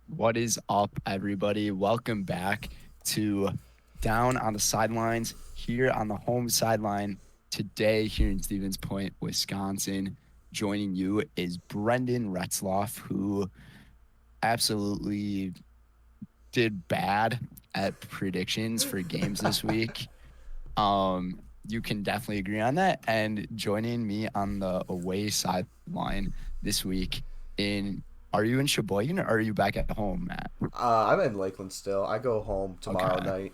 What is up, everybody? Welcome back to Down on the Sidelines here on the home sideline today here in Stevens Point, Wisconsin. Joining you is Brenden Retzloff, who absolutely did bad at predictions for games this week. You can definitely agree on that. And joining me on the away sideline this week in are you in Sheboygan or are you back at home, Matt? I'm in Lakeland still. I go home tomorrow Okay.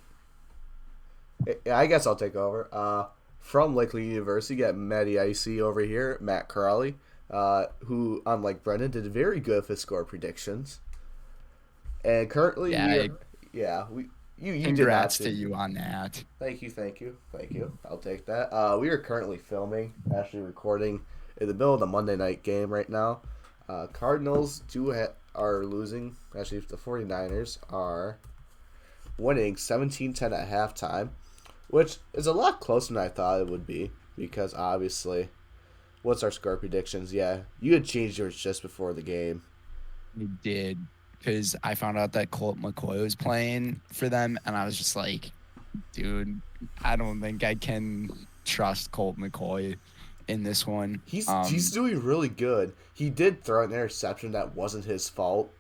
night. I guess I'll take over. From Lakeland University, got Matty Icy over here, Matt Crowley, who, unlike Brendan, did very good with his score predictions. And currently, we Yeah, are, yeah, we you did not congrats to do. you on that. Thank you. I'll take that. We are currently filming, actually recording in the middle of the Monday night game right now. Cardinals are losing. Actually, the 49ers are winning 17-10 at halftime, which is a lot closer than I thought it would be because obviously, what's our score predictions? Yeah, you had changed yours just before the game. We did because I found out that Colt McCoy was playing for them, and I was just like, dude, I don't think I can trust Colt McCoy in this one. He's doing really good. He did throw an interception that wasn't his fault.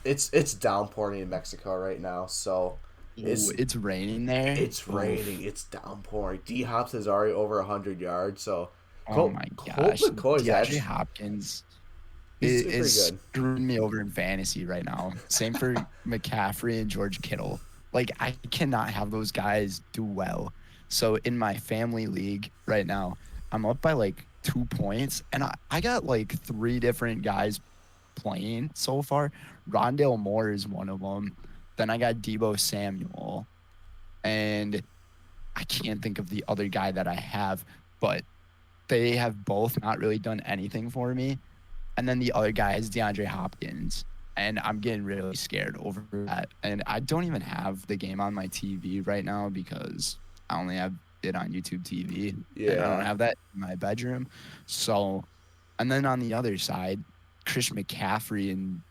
It's downpouring in Mexico right now, so Ooh, it's it's raining there. it's raining. Oof. It's downpouring. D Hops is already over 100 yards, so Oh Colt my Colt gosh. McCoy's DeAndre actually Hopkins he's doing pretty is good. screwing me over in fantasy right now. Same for McCaffrey and George Kittle. Like, I cannot have those guys do well. So, in my family league right now, I'm up by like 2 points, and I got like three different guys playing so far. Rondale Moore is one of them. Then I got Debo Samuel, and I can't think of the other guy that I have, but they have both not really done anything for me. And then the other guy is DeAndre Hopkins. And I'm getting really scared over that. And I don't even have the game on my TV right now because I only have it on YouTube TV and I don't Yeah. have that in my bedroom. So, and then on the other side, Chris McCaffrey and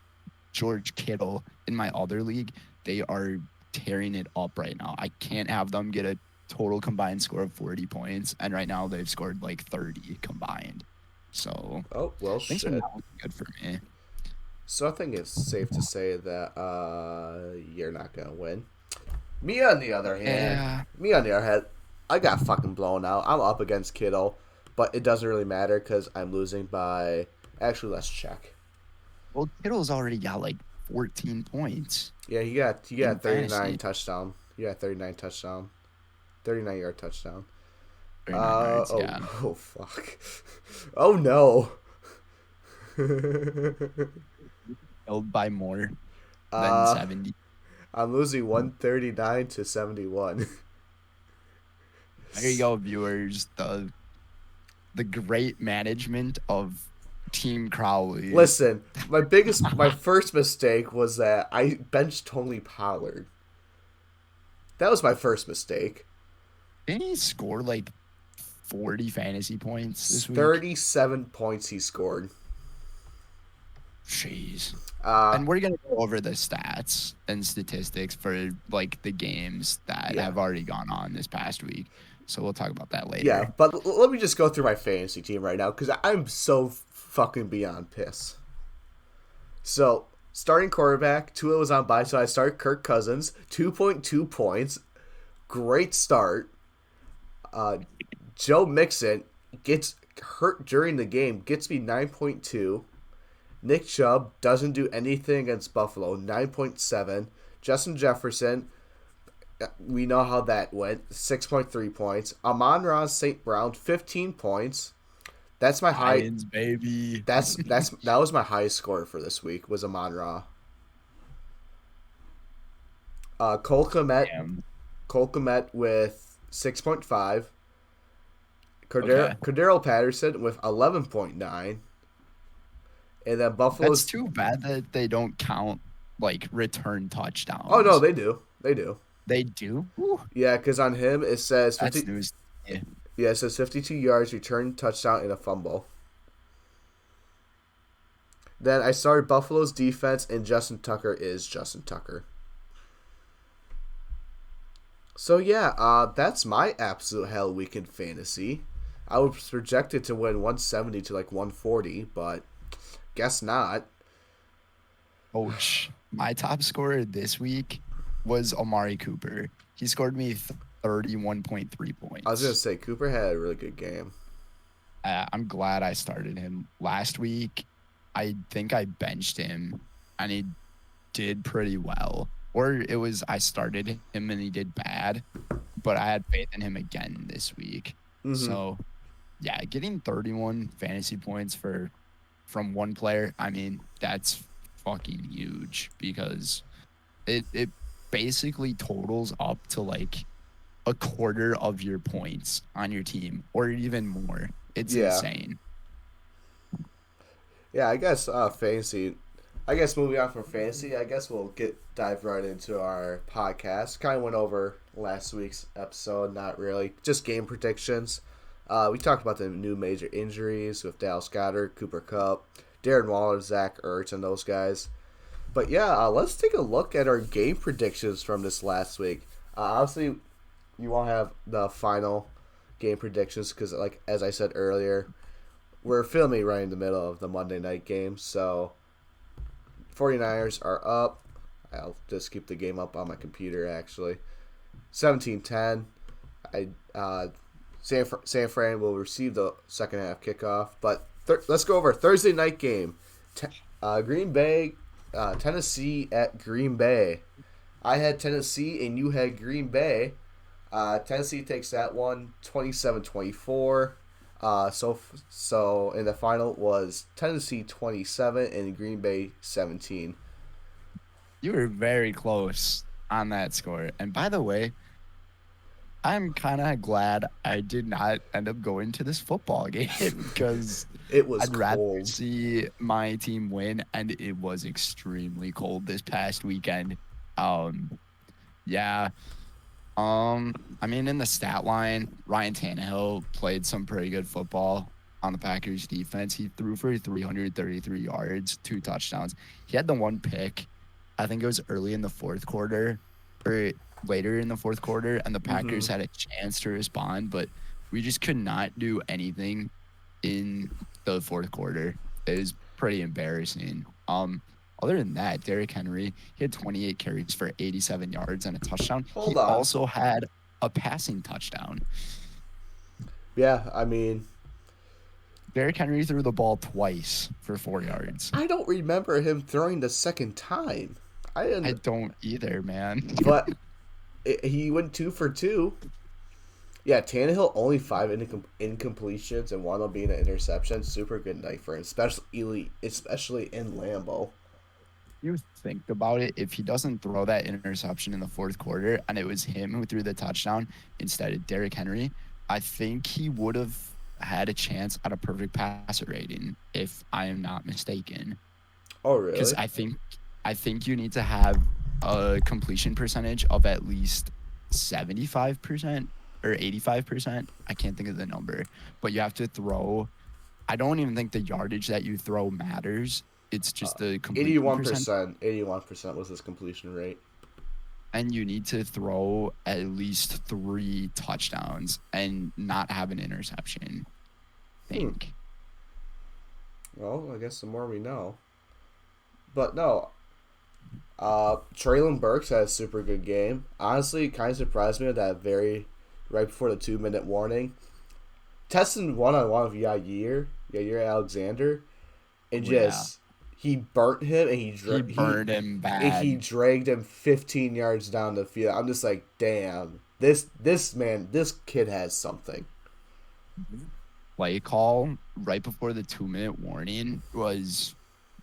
George Kittle in my other league, they are tearing it up right now. I can't have them get a total combined score of 40 points. And right now they've scored like 30 combined. So Oh well, things are shit. not looking good for me. So I think it's safe to say that you're not gonna win. Me on the other hand, Yeah. I got fucking blown out. I'm up against Kittle, but it doesn't really matter because I'm losing by. Actually, let's check. Well, Kittle's already got like 14 points Yeah, he got in 39 fantasy, touchdown. He got 39 touchdown, 39-yard touchdown. 39 yards. Oh Yeah. oh fuck, oh no. Held by more than uh, 70. I'm losing 139 to 71. There you go, viewers. The great management of Team Crowley. Listen, my first mistake was that I benched Tony Pollard. That was my first mistake. Didn't he score like 40 fantasy points this week? 37 points he scored. Jeez. Uh, And we're gonna go over the stats and statistics for like the games that yeah, have already gone on this past week. So we'll talk about that yeah. later. But let me just go through my fantasy team right now because I'm so fucking beyond piss. So starting quarterback, Tua was on bye, so I start Kirk Cousins, 2.2 points, great start. Uh, Joe Mixon gets hurt during the game, gets me 9.2. Nick Chubb doesn't do anything against Buffalo, 9.7. Justin Jefferson, we know how that went, 6.3 points. Amon-Ra St. Brown, 15 points. That's my high. Lions, baby. That was my highest score for this week was Amon-Ra. Cole Kmet, Damn. with 6.5. Okay. Cordero Patterson with 11.9. And then That's Buffalo's. too bad that they don't count like return Oh no, touchdowns. they do. They do. They do? Ooh, Yeah, because on him it says that's 50. news. Yeah. Yeah, it says 52 yards, return touchdown, and a fumble. Then I started Buffalo's defense, and Justin Tucker is Justin Tucker. So yeah, that's my absolute hell weekend fantasy. I was projected to win 170 to like 140, but guess not. Coach, my top scorer this week was Amari Cooper. He scored me 31.3 I was gonna points. say Cooper had a really good game. I'm glad I started him. Last week, I think I benched him and he did pretty well. Or it was I started him and he did bad, but I had faith in him again this week. Mm-hmm. So, yeah, getting 31 fantasy points from one player, I mean, that's fucking huge because it basically totals up to like a quarter of your points on your team or even more. It's Yeah, insane. yeah. I guess fantasy. I guess moving on from fantasy, I guess we'll dive right into our podcast. Kind of went over last week's episode, not really, just game predictions. We talked about the new major injuries with Dallas Goedert, Cooper Kupp, Darren Waller, Zach Ertz, and those guys. But yeah, let's take a look at our game predictions from this last week. Obviously, you won't have the final game predictions because, like as I said earlier, we're filming right in the middle of the Monday night game. So 49ers are up. I'll just keep the game up on my computer actually. 17-10. San Fran will receive the second half kickoff. But let's go over Thursday night game. Green Bay, Tennessee at Green Bay. I had Tennessee and you had Green Bay. Tennessee takes that one 27-24. So in the final was Tennessee 27 and Green Bay 17. You were very close on that score. And by the way, I'm kind of glad I did not end up going to this football game because It was I'd rather cold. see my team win, and it was extremely cold this past weekend. Yeah. I mean, in the stat line, Ryan Tannehill played some pretty good football on the Packers defense. He threw for 333 yards, 2 touchdowns. He had the one pick. I think it was early in the fourth quarter or later in the fourth quarter, and the Mm-hmm. Packers had a chance to respond, but we just could not do anything in the fourth quarter. It was pretty embarrassing. Other than that, Derrick Henry, he had 28 carries for 87 yards and a touchdown. He Hold on. also had a passing touchdown. Yeah, I mean, Derrick Henry threw the ball twice for 4 yards. I don't remember him throwing the second time. I I didn't, don't either, man. but he went 2 for 2. Yeah, Tannehill only 5 incompletions and one of them being an interception. Super good night for him, especially in Lambeau. You think about it, if he doesn't throw that interception in the fourth quarter and it was him who threw the touchdown instead of Derrick Henry, I think he would have had a chance at a perfect passer rating, if I am not mistaken. Oh, Because really? I think you need to have a completion percentage of at least 75% or 85%. I can't think of the number, but you have to throw. I don't even think the yardage that you throw matters. It's just the completion percent. 81%. 81% was his completion rate. And you need to throw at least 3 touchdowns and not have an interception. I Hmm. think. Well, I guess the more we know. But no, Traylon Burks had a super good game. Honestly, it kind of surprised me that right before the 2 minute warning. Testing one on one with Yair Alexander, and Oh, yeah. just he burnt him and He burned him he bad. dragged him 15 yards down the field. I'm just like, damn, this kid has something. Play call right before the 2-minute warning was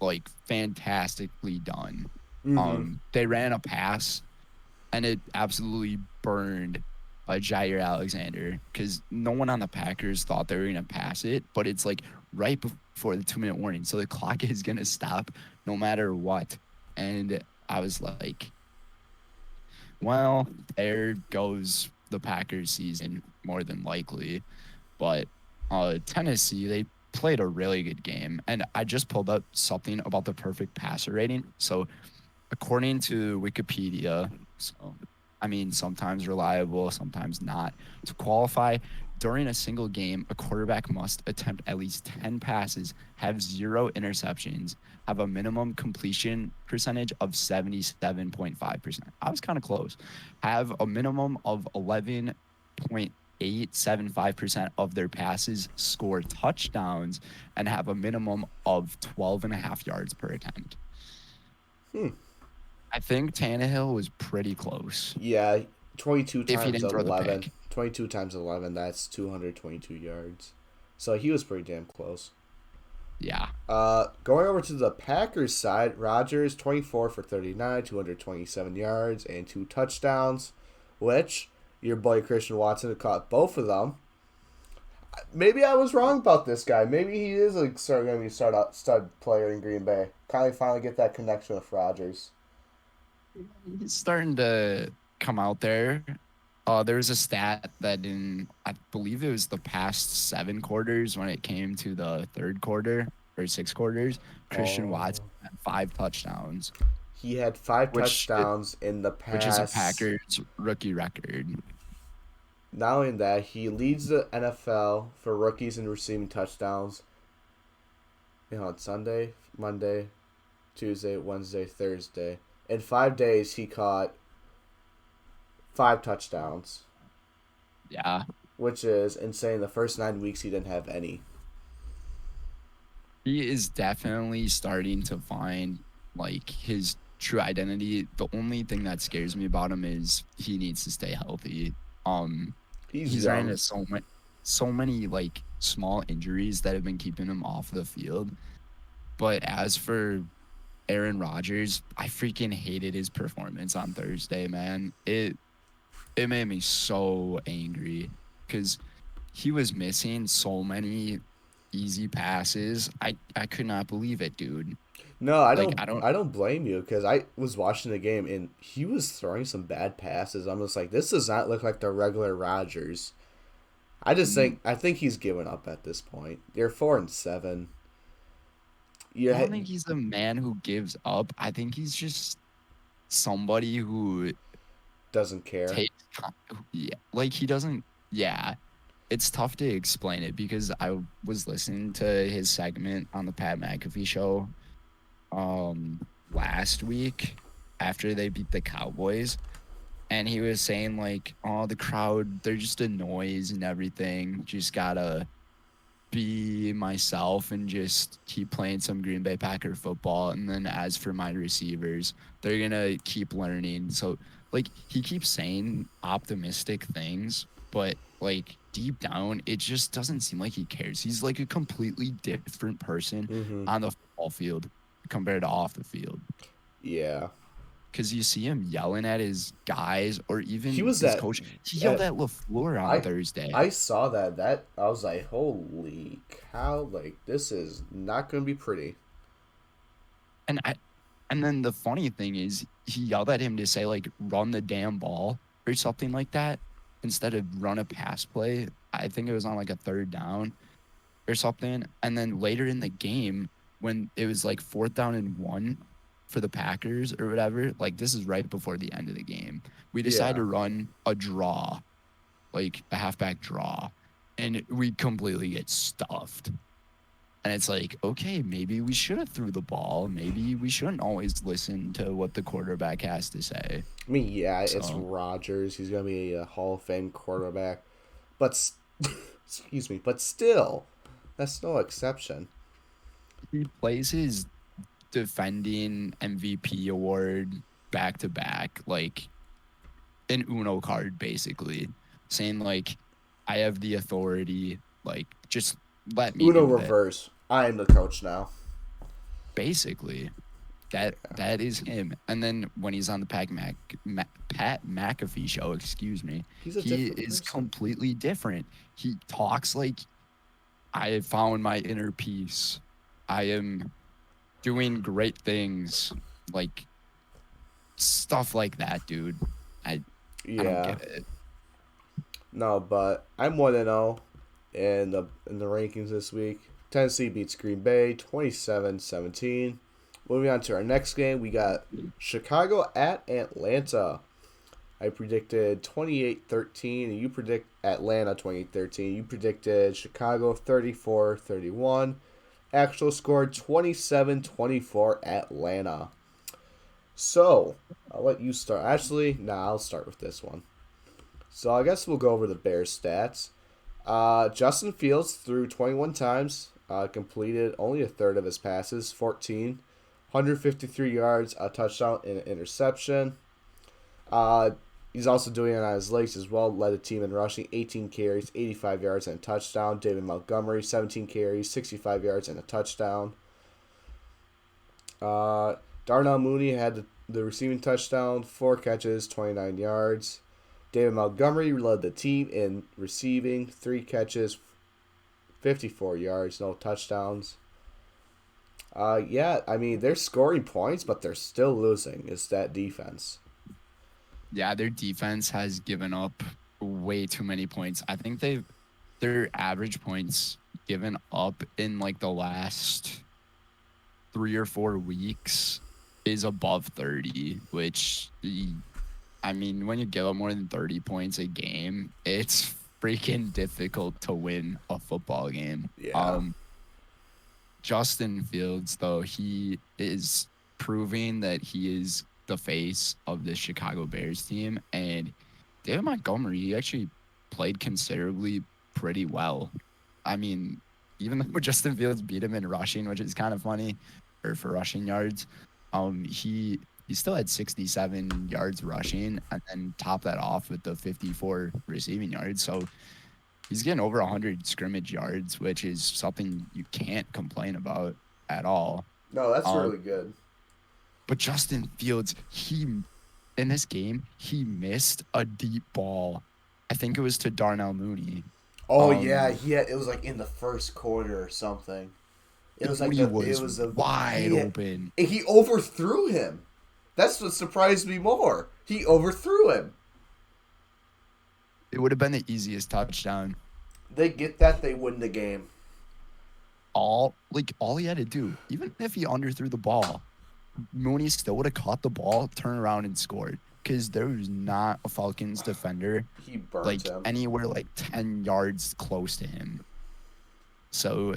like fantastically done. Mm-hmm. They ran a pass and it absolutely burned Jair Alexander because no one on the Packers thought they were going to pass it, but it's like right before the 2-minute warning. So the clock is going to stop no matter what. And I was like, well, there goes the Packers season more than likely. But Tennessee, they played a really good game. And I just pulled up something about the perfect passer rating. So according to Wikipedia, so I mean, sometimes reliable, sometimes not. To qualify, during a single game, a quarterback must attempt at least 10 passes, have zero interceptions, have a minimum completion percentage of 77.5%. I was kind of close. Have a minimum of 11.875% of their passes score touchdowns, and have a minimum of 12 and a half yards per attempt. Hmm. I think Tannehill was pretty close Yeah, 22 if he times didn't throw the 11. pick. 22 times 11, that's 222 yards. So he was pretty damn close. Yeah. Going over to the Packers side, Rodgers 24 for 39, 227 yards, and 2 touchdowns, which your boy Christian Watson caught both of them. Maybe I was wrong about this guy. Maybe he is going to be a stud player in Green Bay. Kind of finally get that connection with Rodgers. He's starting to come out there. There was a stat that I believe it was the past 7 quarters when it came to the third quarter or 6 quarters, Christian Watson Oh, had 5 touchdowns, he had 5 which touchdowns in the which is a past. Packers rookie record. Not only that, he leads the NFL for rookies in receiving touchdowns. On Sunday, Monday, Tuesday, Wednesday, Thursday. In 5 days, he caught 5 touchdowns, Yeah. which is insane. The first 9 weeks, he didn't have any. He is definitely starting to find like his true identity. The only thing that scares me about him is he needs to stay healthy. Um, He's he's ran young. into so many like small injuries that have been keeping him off the field. But as for Aaron Rodgers, I freaking hated his performance on Thursday, man. It made me so angry because he was missing so many easy passes. I could not believe it, dude. No, I Like don't. I don't I don't blame you because I was watching the game and he was throwing some bad passes. I'm just like, this does not look like the regular Rodgers. I think he's given up at this point. They're 4-7. I Yeah, don't think he's a man who gives up. I think he's just somebody who doesn't care. takes yeah, like he doesn't yeah. It's tough to explain it because I was listening to his segment on the Pat McAfee show um last week after they beat the Cowboys, and he was saying like, oh, the crowd, they're just a noise and everything. Just gotta be myself and just keep playing some Green Bay Packer football. And then as for my receivers, they're gonna keep learning. So like he keeps saying optimistic things, but like deep down, it just doesn't seem like he cares. He's like a completely different person Mm-hmm. on the football field compared to off the field. Yeah, Because you see him yelling at his guys or he even was his at. coach. He yelled at at LaFleur on I Thursday. I saw that. I was like, holy cow! Like this is not gonna be pretty. And I and then the funny thing is he yelled at him to say like run the damn ball or something like that instead of run a pass play. I think it was on like a third down or something. And then later in the game, when it was like 4th down and 1 for the Packers or whatever, like this is right before the end of the game. We decided Yeah. to run a draw, like a halfback draw, and we completely get stuffed. And it's like, okay, maybe we should have threw the ball. Maybe we shouldn't always listen to what the quarterback has to say. I mean, yeah, it's So Rodgers. He's gonna be a Hall of Fame quarterback, but excuse me, but still, that's no exception. he plays his defending MVP award back to back, like an Uno card, basically, saying like, I have the authority, like just let me Uno do it. reverse. I am the coach now. Basically, that is him. And then when he's on the Pat McAfee show, excuse me, He's a he different is person. completely different. He talks like I have found my inner peace. I am doing great things, like stuff like that, dude. I don't Yeah. get it. No, but I'm 1-0 in the rankings this week. Tennessee beats Green Bay 27-17. Moving on to our next game, we got Chicago at Atlanta. I predicted 28-13, and you predict Atlanta 28-13. You predicted Chicago 34-31. Actual score 27-24 Atlanta. So, I'll let you start. Actually, I'll start with this one. So, I guess we'll go over the Bears stats. Justin Fields threw 21 times, completed only a third of his passes, 14, 153 yards, a touchdown, and an interception. He's also doing it on his legs as well. Led the team in rushing, 18 carries, 85 yards, and a touchdown. David Montgomery, 17 carries, 65 yards, and a touchdown. Darnell Mooney had the receiving touchdown, 4 catches, 29 yards. David Montgomery led the team in receiving, 3 catches, 54 yards, no touchdowns. They're scoring points, but they're still losing. It's that defense. Yeah, their defense has given up way too many points. I think their average points given up in like the last 3 or 4 weeks is above 30, which, I mean, when you give up more than 30 points a game, it's freaking difficult to win a football game. Yeah. Justin Fields, though, he is proving that he is the face of the Chicago Bears team. And David Montgomery, he actually played considerably pretty well. I mean, even though Justin Fields beat him in rushing, which is kind of funny, or for rushing yards, he still had 67 yards rushing and then top that off with the 54 receiving yards. So he's getting over 100 scrimmage yards, which is something you can't complain about at all. No, that's really good. But Justin Fields, in this game, he missed a deep ball. I think it was to Darnell Mooney. Oh, it was like in the first quarter or something. It was like it was wide open. He overthrew him. That's what surprised me more. He overthrew him. It would have been the easiest touchdown. They get that, they win the game. All he had to do, even if he underthrew the ball, Mooney still would have caught the ball, turned around, and scored. Because there was not a Falcons defender he burnt him. Anywhere 10 yards close to him. So,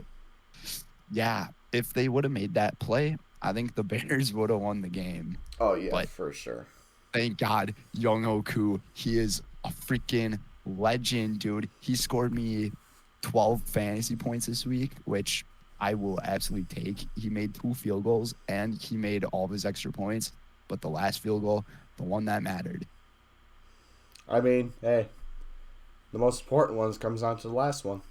yeah, if they would have made that play, I think the Bears would have won the game. Oh, yeah, but for sure. Thank God, Young Oku, he is a freaking legend, dude. He scored me 12 fantasy points this week, which I will absolutely take. He made 2 field goals, and he made all of his extra points. But the last field goal, the one that mattered. I mean, hey, the most important ones comes on to the last one.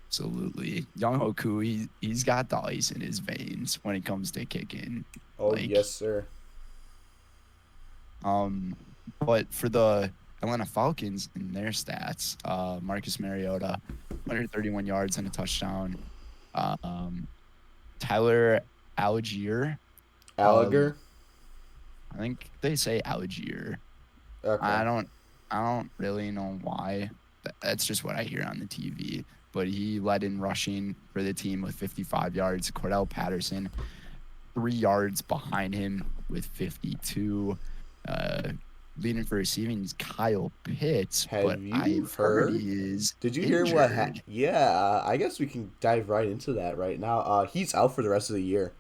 Absolutely. Young Hoku, he's got the ice in his veins when it comes to kicking. Oh, yes, sir. But for the Atlanta Falcons in their stats, Marcus Mariota, 131 yards and a touchdown. Tyler Algier. Alliger? I think they say Algier. Okay. I don't really know why. That's just what I hear on the TV. But he led in rushing for the team with 55 yards. Cordell Patterson, 3 yards behind him with 52. Leading for receiving is Kyle Pitts. I've heard he is Did you injured. hear what happened? Yeah, I guess we can dive right into that right now. He's out for the rest of the year.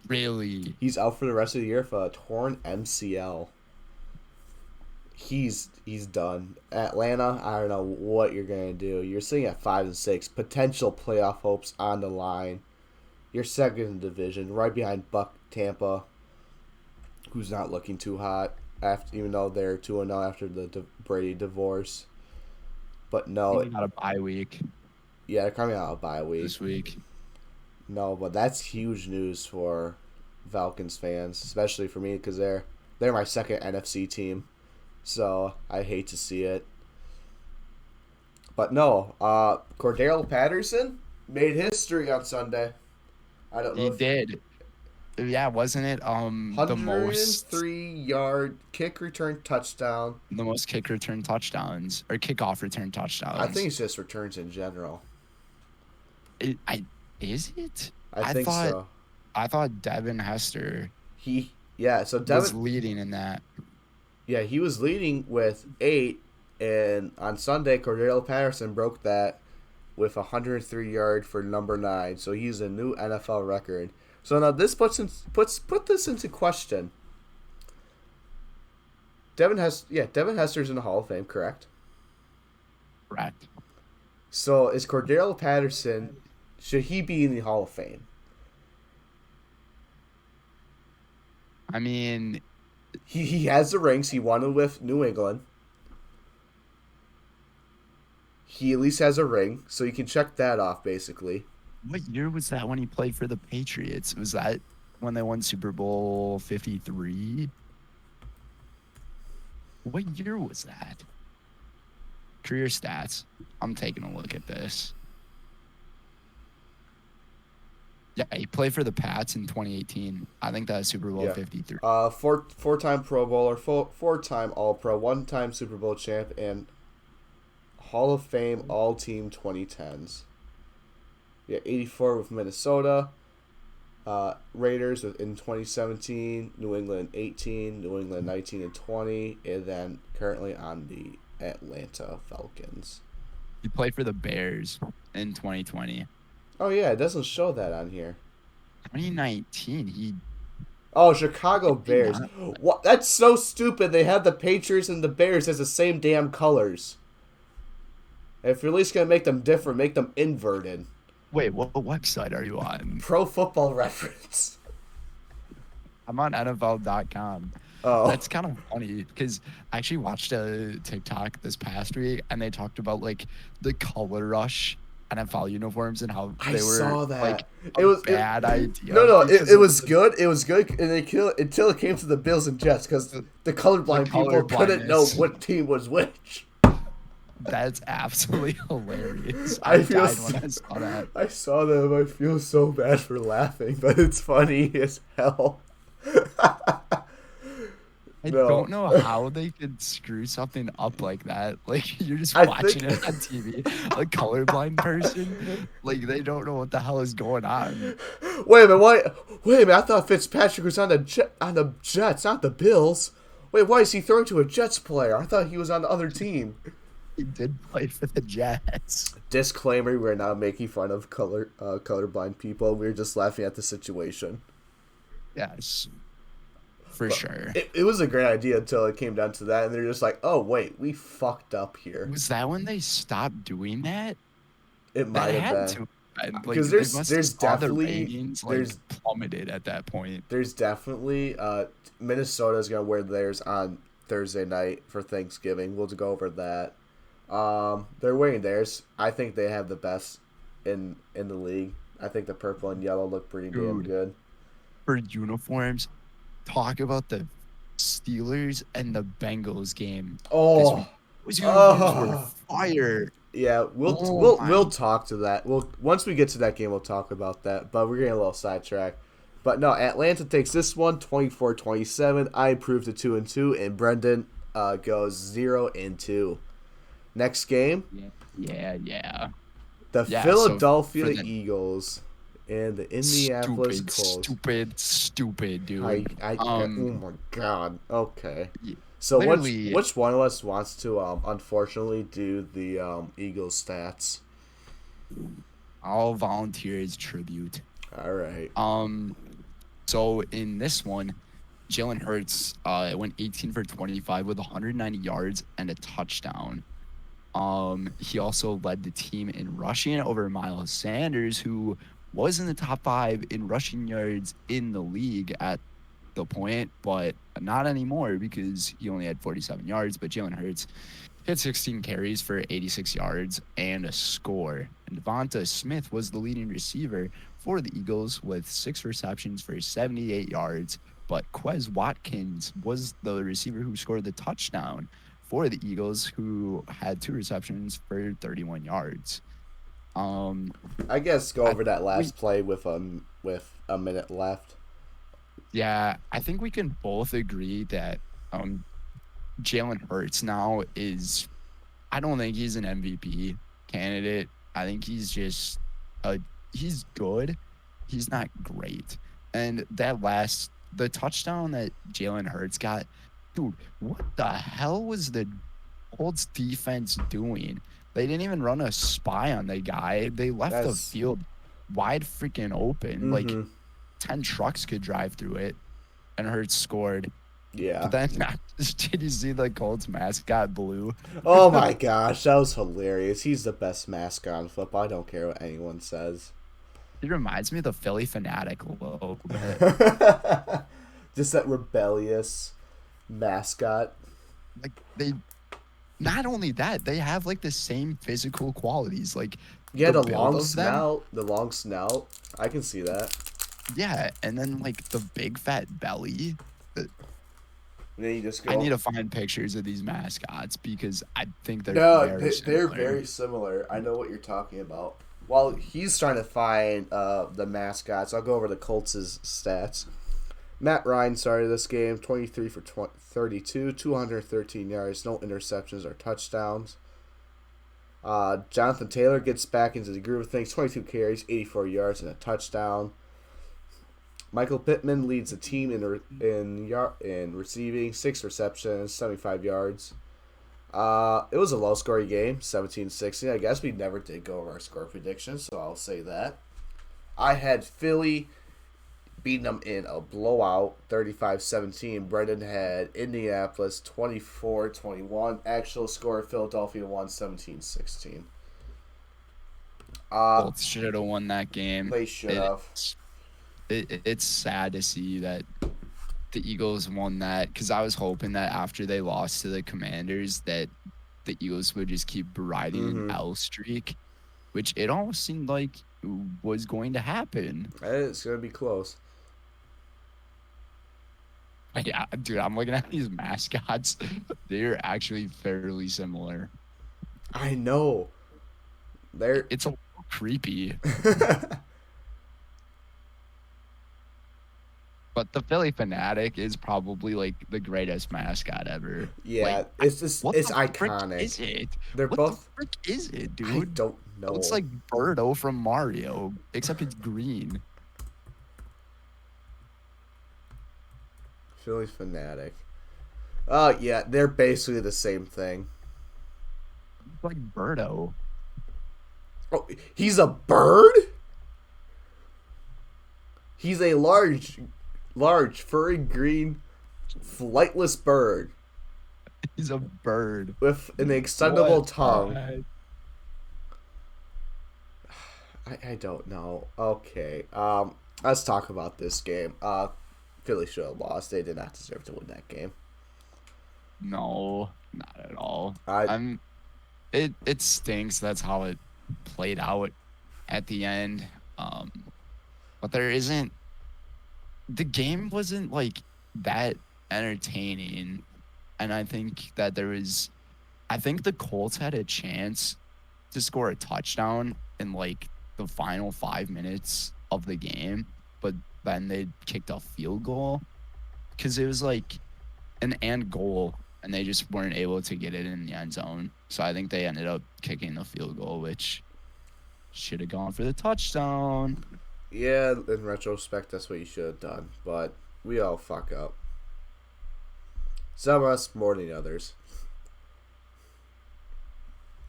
Really? He's out for the rest of the year for a torn MCL. He's done. Atlanta, I don't know what you're gonna do. You're sitting at 5-6, potential playoff hopes on the line. You're second in the division, right behind Tampa, who's not looking too hot. Even though they're 2-0 after the Brady divorce, but no, they got a bye week. Yeah, they're coming out of a bye week this week. No, but that's huge news for Falcons fans, especially for me because they're my second NFC team. So I hate to see it. But no, Cordell Patterson made history on Sunday. I don't know. He did. Yeah, wasn't it the most 103-yard kick return touchdown? The most kick return touchdowns or kickoff return touchdowns. I think it's just returns in general. I is it? I I think thought so. I thought Devin Hester Yeah. So was Devin, leading in that. yeah, he was leading with 8, and on Sunday, Cordero Patterson broke that with 103 yards for number 9. So he's a new NFL record. So now this put this into question. Devin Hester's in the Hall of Fame, correct? Correct. So is Cordero Patterson, should he be in the Hall of Fame? I mean, He has the rings. He won it with New England. He at least has a ring, so you can check that off basically. what year was that when he played for the Patriots? Was that when they won Super Bowl 53? What year was that? Career stats. I'm taking a look at this. Yeah, he played for the Pats in 2018. I think that was Super Bowl Yeah. 53. Four-time Pro Bowler, four-time All Pro, one-time Super Bowl champ, and Hall of Fame All Team 2010s. Yeah, 84 with Minnesota. Raiders in 2017, New England 18, New England 19 and 20, and then currently on the Atlanta Falcons. He played for the Bears in 2020. Oh yeah, it doesn't show that on here. 2019, he Oh, Chicago did Bears. not. What? That's so stupid. They have the Patriots and the Bears as the same damn colors. If you're at least gonna make them different, make them inverted. Wait, what website are you on? Pro Football Reference. I'm on NFL.com. Oh. That's kind of funny because I actually watched a TikTok this past week and they talked about like the color rush NFL uniforms and how I they were saw that. like It was bad idea. No, because it of was good. It was good, and they killed until it came to the Bills and Jets because the colorblind people couldn't know colorblindness. what team was which. That's absolutely hilarious. I I feel died when I saw that. I saw them. I feel so bad for laughing, but it's funny as hell. I No. don't know how they could screw something up like that. Like you're just I watching think- it on TV. A colorblind person, like they don't know what the hell is going on. Wait a minute. Why? Wait a minute. I thought Fitzpatrick was on the Jets, not the Bills. Wait, why is he throwing to a Jets player? I thought he was on the other team. He did play for the Jets. Disclaimer: we're not making fun of colorblind people. We're just laughing at the situation. Yes, for sure. It was a great idea until it came down to that, and they're just like, "Oh wait, we fucked up here." Was that when they stopped doing that? It might That have had been. to. Like, Because they there's must have saw the definitely- ratings there's- plummeted at that point. There's definitely Minnesota's gonna wear theirs on Thursday night for Thanksgiving. We'll go over that. They're wearing theirs. I think they have the best in the league. I think the purple and yellow look pretty damn Dude. good. For uniforms, talk about the Steelers and the Bengals game. Oh, Those uniforms were Oh. fire. yeah. Oh We'll my. talk to that. Once we get to that game, we'll talk about that. But we're getting a little sidetracked. But no, Atlanta takes this one 24-27. I improved to 2-2, and Brenden goes 0-2. Next game, Yeah. the Yeah, so Philadelphia for the- Eagles and the Indianapolis Colts. Stupid, dude. Oh my god. Okay. y- So literally- which one of us wants to unfortunately do the Eagles stats? I'll volunteer as tribute. All right. So in this one, Jalen Hurts went 18 for 25 with 190 yards and a touchdown. He also led the team in rushing over Miles Sanders, who was in the top 5 in rushing yards in the league at the point, but not anymore because he only had 47 yards. But Jalen Hurts had 16 carries for 86 yards and a score. And Devonta Smith was the leading receiver for the Eagles with 6 receptions for 78 yards. But Quez Watkins was the receiver who scored the touchdown for the Eagles, who had 2 receptions for 31 yards. I guess go over that last play with a minute left. Yeah, I think we can both agree that Jalen Hurts now I don't think he's an MVP candidate. I think he's just a he's good. He's not great. And the touchdown that Jalen Hurts got, dude, what the hell was the Colts defense doing? They didn't even run a spy on the guy. They left the That's field wide freaking open. Like mm-hmm. 10 trucks could drive through it, and Hurts scored. Yeah. But then, did you see the Colts mascot blue? Oh my gosh, that was hilarious. He's the best mascot in football. I don't care what anyone says. It reminds me of the Philly Fanatic a little bit. Just that rebellious mascot. Like they, not only that, they have like the same physical qualities. Like Yeah, the the build long of them, snout. The long snout. I can see that. yeah, and then like the big fat belly. And then you just go. I need to find pictures of these mascots because I think they're No, very they're similar. very similar. I know what you're talking about. While he's trying to find the mascots, I'll go over the Colts' stats. Matt Ryan started this game 23 for 32, 213 yards, no interceptions or touchdowns. Jonathan Taylor gets back into the groove of things, 22 carries, 84 yards, and a touchdown. Michael Pittman leads the team in receiving, 6 receptions, 75 yards. It was a low-scoring game, 17-16. I guess we never did go over our score predictions, so I'll say that. I had Philly beating them in a blowout, 35-17. Brenden had Indianapolis 24-21. Actual score, Philadelphia won 17-16. Colts should have won that game. They should have. It's sad to see that the Eagles won that because I was hoping that after they lost to the Commanders that the Eagles would just keep riding an L streak, which it almost seemed like was going to happen. It's going to be close. Yeah, dude, I'm looking at these mascots. They're actually fairly similar. I know. It's a little creepy. But the Philly Fanatic is probably like the greatest mascot ever. Yeah, like, it's just what it's the iconic. Frick is it? They're what both. The frick is it, dude? I don't know. It looks like Birdo from Mario, except it's green. Philly Fanatic. Oh yeah, they're basically the same thing. It's like Birdo. Oh, he's a bird? He's a large, furry, green, flightless bird. He's a bird. With an extendable tongue. I don't know. Okay. Let's talk about this game. Philly should have lost. They did not deserve to win that game. No, not at all. It stinks. That's how it played out at the end. But the game wasn't like that entertaining. And I think that I think the Colts had a chance to score a touchdown in like the final 5 minutes of the game, but then they kicked a field goal because it was like an and goal and they just weren't able to get it in the end zone. So I think they ended up kicking the field goal, which should have gone for the touchdown. Yeah, in retrospect, that's what you should have done. But we all fuck up. Some of us more than others.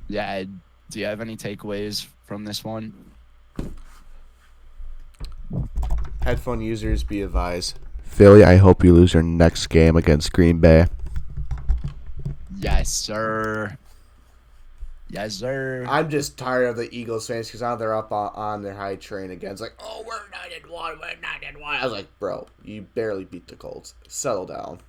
Yeah, do you have any takeaways from this one? Headphone users, be advised. Philly, I hope you lose your next game against Green Bay. Yes, sir. Yes, sir. I'm just tired of the Eagles fans because now they're up on their high train again. It's like, oh, we're 9-1, we're 9-1. I was like, bro, you barely beat the Colts. Settle down.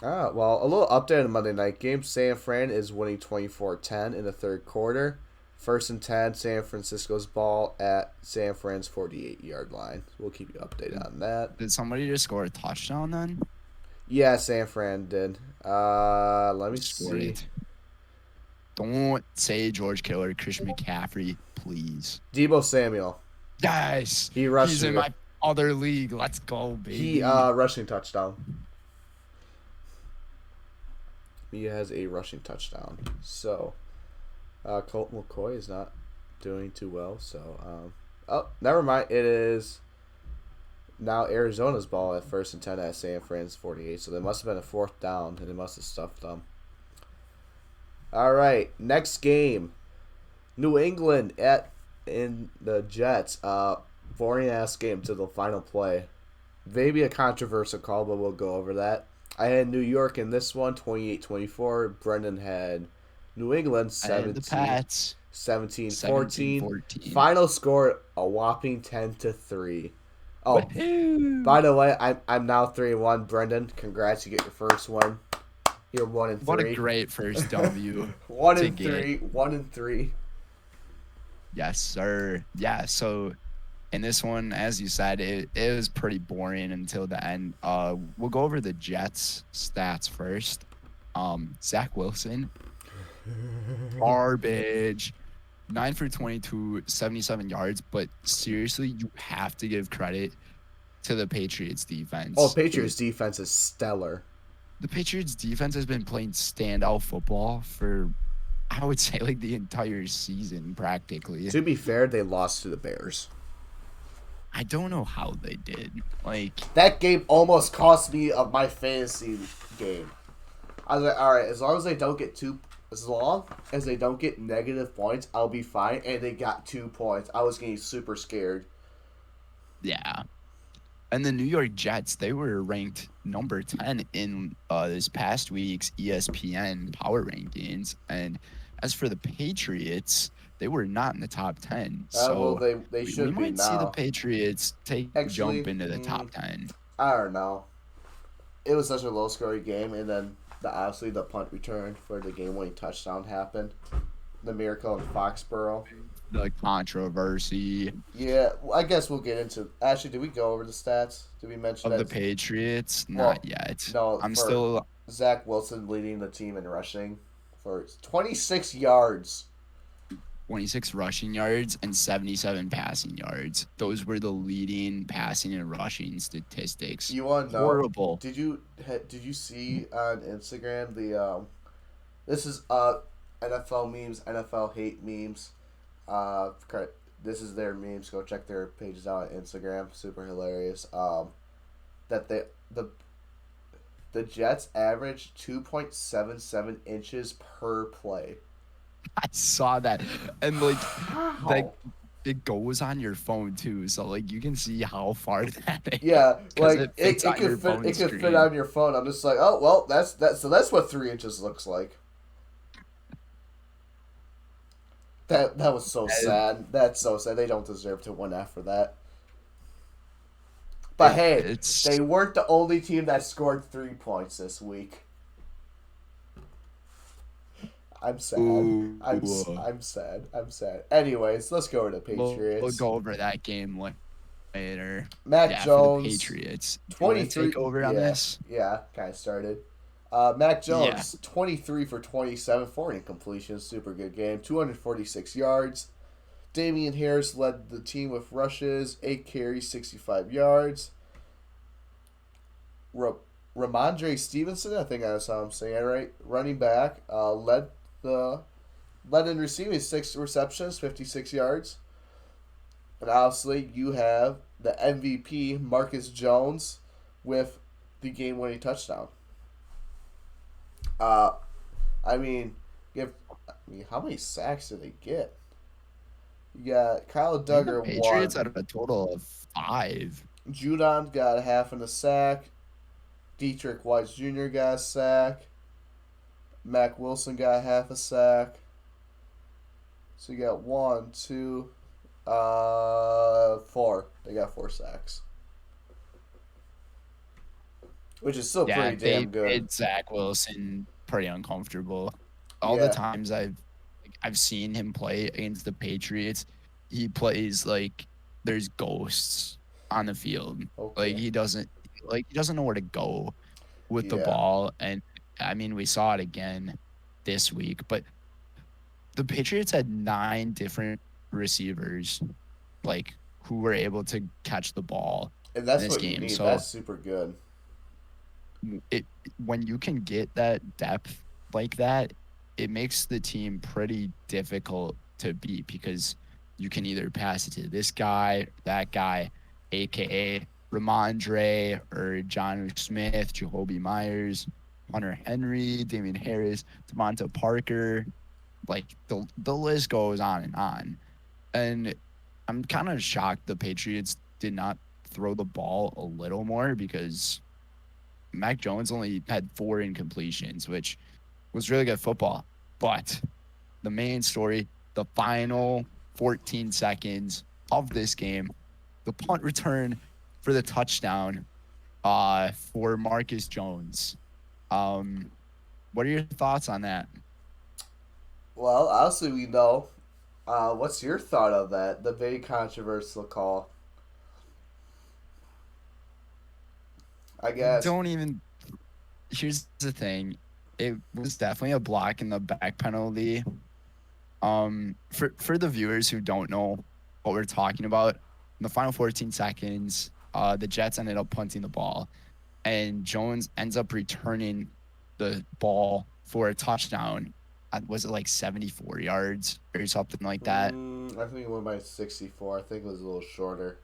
Well, a little update on the Monday night game. San Fran is winning 24-10 in the third quarter. 1st and 10, San Francisco's ball at San Fran's 48-yard line. We'll keep you updated on that. Did somebody just score a touchdown then? Yeah, San Fran did. Let me see. Don't say George Kittle or Christian McCaffrey, please. Deebo Samuel. Yes. He rushed. He's in my other league. Let's go, baby. He rushing touchdown. He has a rushing touchdown. So, Colt McCoy is not doing too well. So, oh, never mind. It is now Arizona's ball at first and 10 at San Fran's 48. So there must have been a fourth down, and they must have stuffed them. All right, next game, New England in the Jets. Boring ass game to the final play. Maybe a controversial call, but we'll go over that. I had New York in this one, 28-24. Brenden had New England, I had the Pats 17-14. 17-14. Final score, a whopping 10-3. Oh, Woohoo! by the way, I'm now 3-1. Brenden, congrats, you get your first one. You're 1-3. What a great first W. 1-3. 1-3. Yes, sir. Yeah, so in this one, as you said, it was pretty boring until the end. We'll go over the Jets stats first. Zach Wilson, garbage. 9 for 22, 77 yards. But seriously, you have to give credit to the Patriots defense. Oh, Patriots defense is stellar. The Patriots defense has been playing standout football for, I would say, like the entire season practically. To be fair, they lost to the Bears. I don't know how they did. Like, that game almost cost me of my fantasy game. I was like, all right, as long as they don't get negative points, I'll be fine. And they got 2 points. I was getting super scared. yeah. And the New York Jets, they were ranked number 10 in this past week's ESPN power rankings. And as for the Patriots, they were not in the top 10. So well, they should we be might now. see the Patriots jump into the top 10. I don't know. It was such a low-scoring game, and then obviously the punt return for the game-winning touchdown happened. The miracle in Foxborough. The controversy. Yeah, I guess we'll get into. Actually, did we go over the stats? Did we mention of that? The Patriots? Not yet. No, I'm still. Zach Wilson leading the team in rushing for 26 yards. 26 rushing yards and 77 passing yards. Those were the leading passing and rushing statistics. You want to know? Horrible. Did you see on Instagram the this is NFL memes, NFL hate memes. This is their memes. Go check their pages out on Instagram. Super hilarious. That the Jets average 2.77 inches per play. I saw that, and like it goes on your phone too, so like you can see how far that is. Yeah, like it could fit on your phone. I'm just like, oh well, that's what 3 inches looks like. That was so sad. That's so sad. They don't deserve to win after that. But hey, they weren't the only team that scored 3 points this week. I'm sad. Ooh. I'm sad. I'm sad. Anyways, let's go over the Patriots. We'll go over that game later. Mac Jones, for the Patriots. 23. Take over on this. Yeah, kind of started. Mac Jones, 23 for 27, 4 incompletions. Super good game. 246 yards. Damian Harris led the team with rushes. 8 carries, 65 yards. Ramondre Stevenson, I think that's how I'm saying it right. Running back, led in receiving, 6 receptions, 56 yards. And obviously, you have the MVP, Marcus Jones, with the game-winning touchdown. How many sacks did they get? You got Kyle Duggar. The Patriots out of a total of 5. Judon got a half and a sack. Dietrich White Jr. got a sack. Mac Wilson got half a sack. So you got 1, 2, 4. They got 4 sacks. Which is still pretty damn good. Made Zach Wilson pretty uncomfortable. All the times I've seen him play against the Patriots, he plays like there's ghosts on the field. Okay. Like he doesn't know where to go with the ball. And I mean, we saw it again this week, but the Patriots had 9 different receivers like who were able to catch the ball and that's in this what game. You need. So that's super good. When you can get that depth like that, it makes the team pretty difficult to beat because you can either pass it to this guy, that guy, aka Ramondre or John Smith, Jacoby Myers, Hunter Henry, Damian Harris, Devonta Parker. Like the list goes on and on. And I'm kind of shocked the Patriots did not throw the ball a little more because Mac Jones only had 4 incompletions, which was really good football. But the main story, the final 14 seconds of this game, the punt return for the touchdown for Marcus Jones. What are your thoughts on that? Well, obviously we know. What's your thought of that? The very controversial call. I guess. Don't even. Here's the thing. It was definitely a block in the back penalty. For the viewers who don't know what we're talking about, in the final 14 seconds, the Jets ended up punting the ball, and Jones ends up returning the ball for a touchdown. Was it like 74 yards or something like that? I think it went by 64. I think it was a little shorter.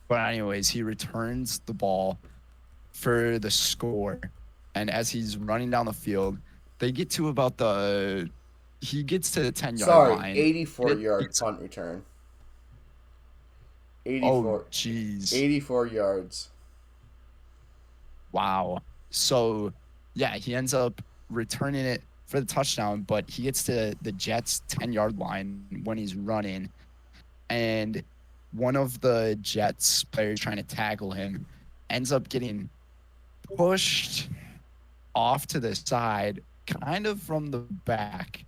But anyways, he returns the ball for the score, and as he's running down the field, they get to about the he gets to the 10-yard Sorry, line. 84-yard punt return. Oh, 84, jeez. 84 yards. Wow. So, yeah, he ends up returning it for the touchdown, but he gets to the Jets' 10-yard line when he's running. And one of the Jets players trying to tackle him ends up getting pushed off to the side, kind of from the back,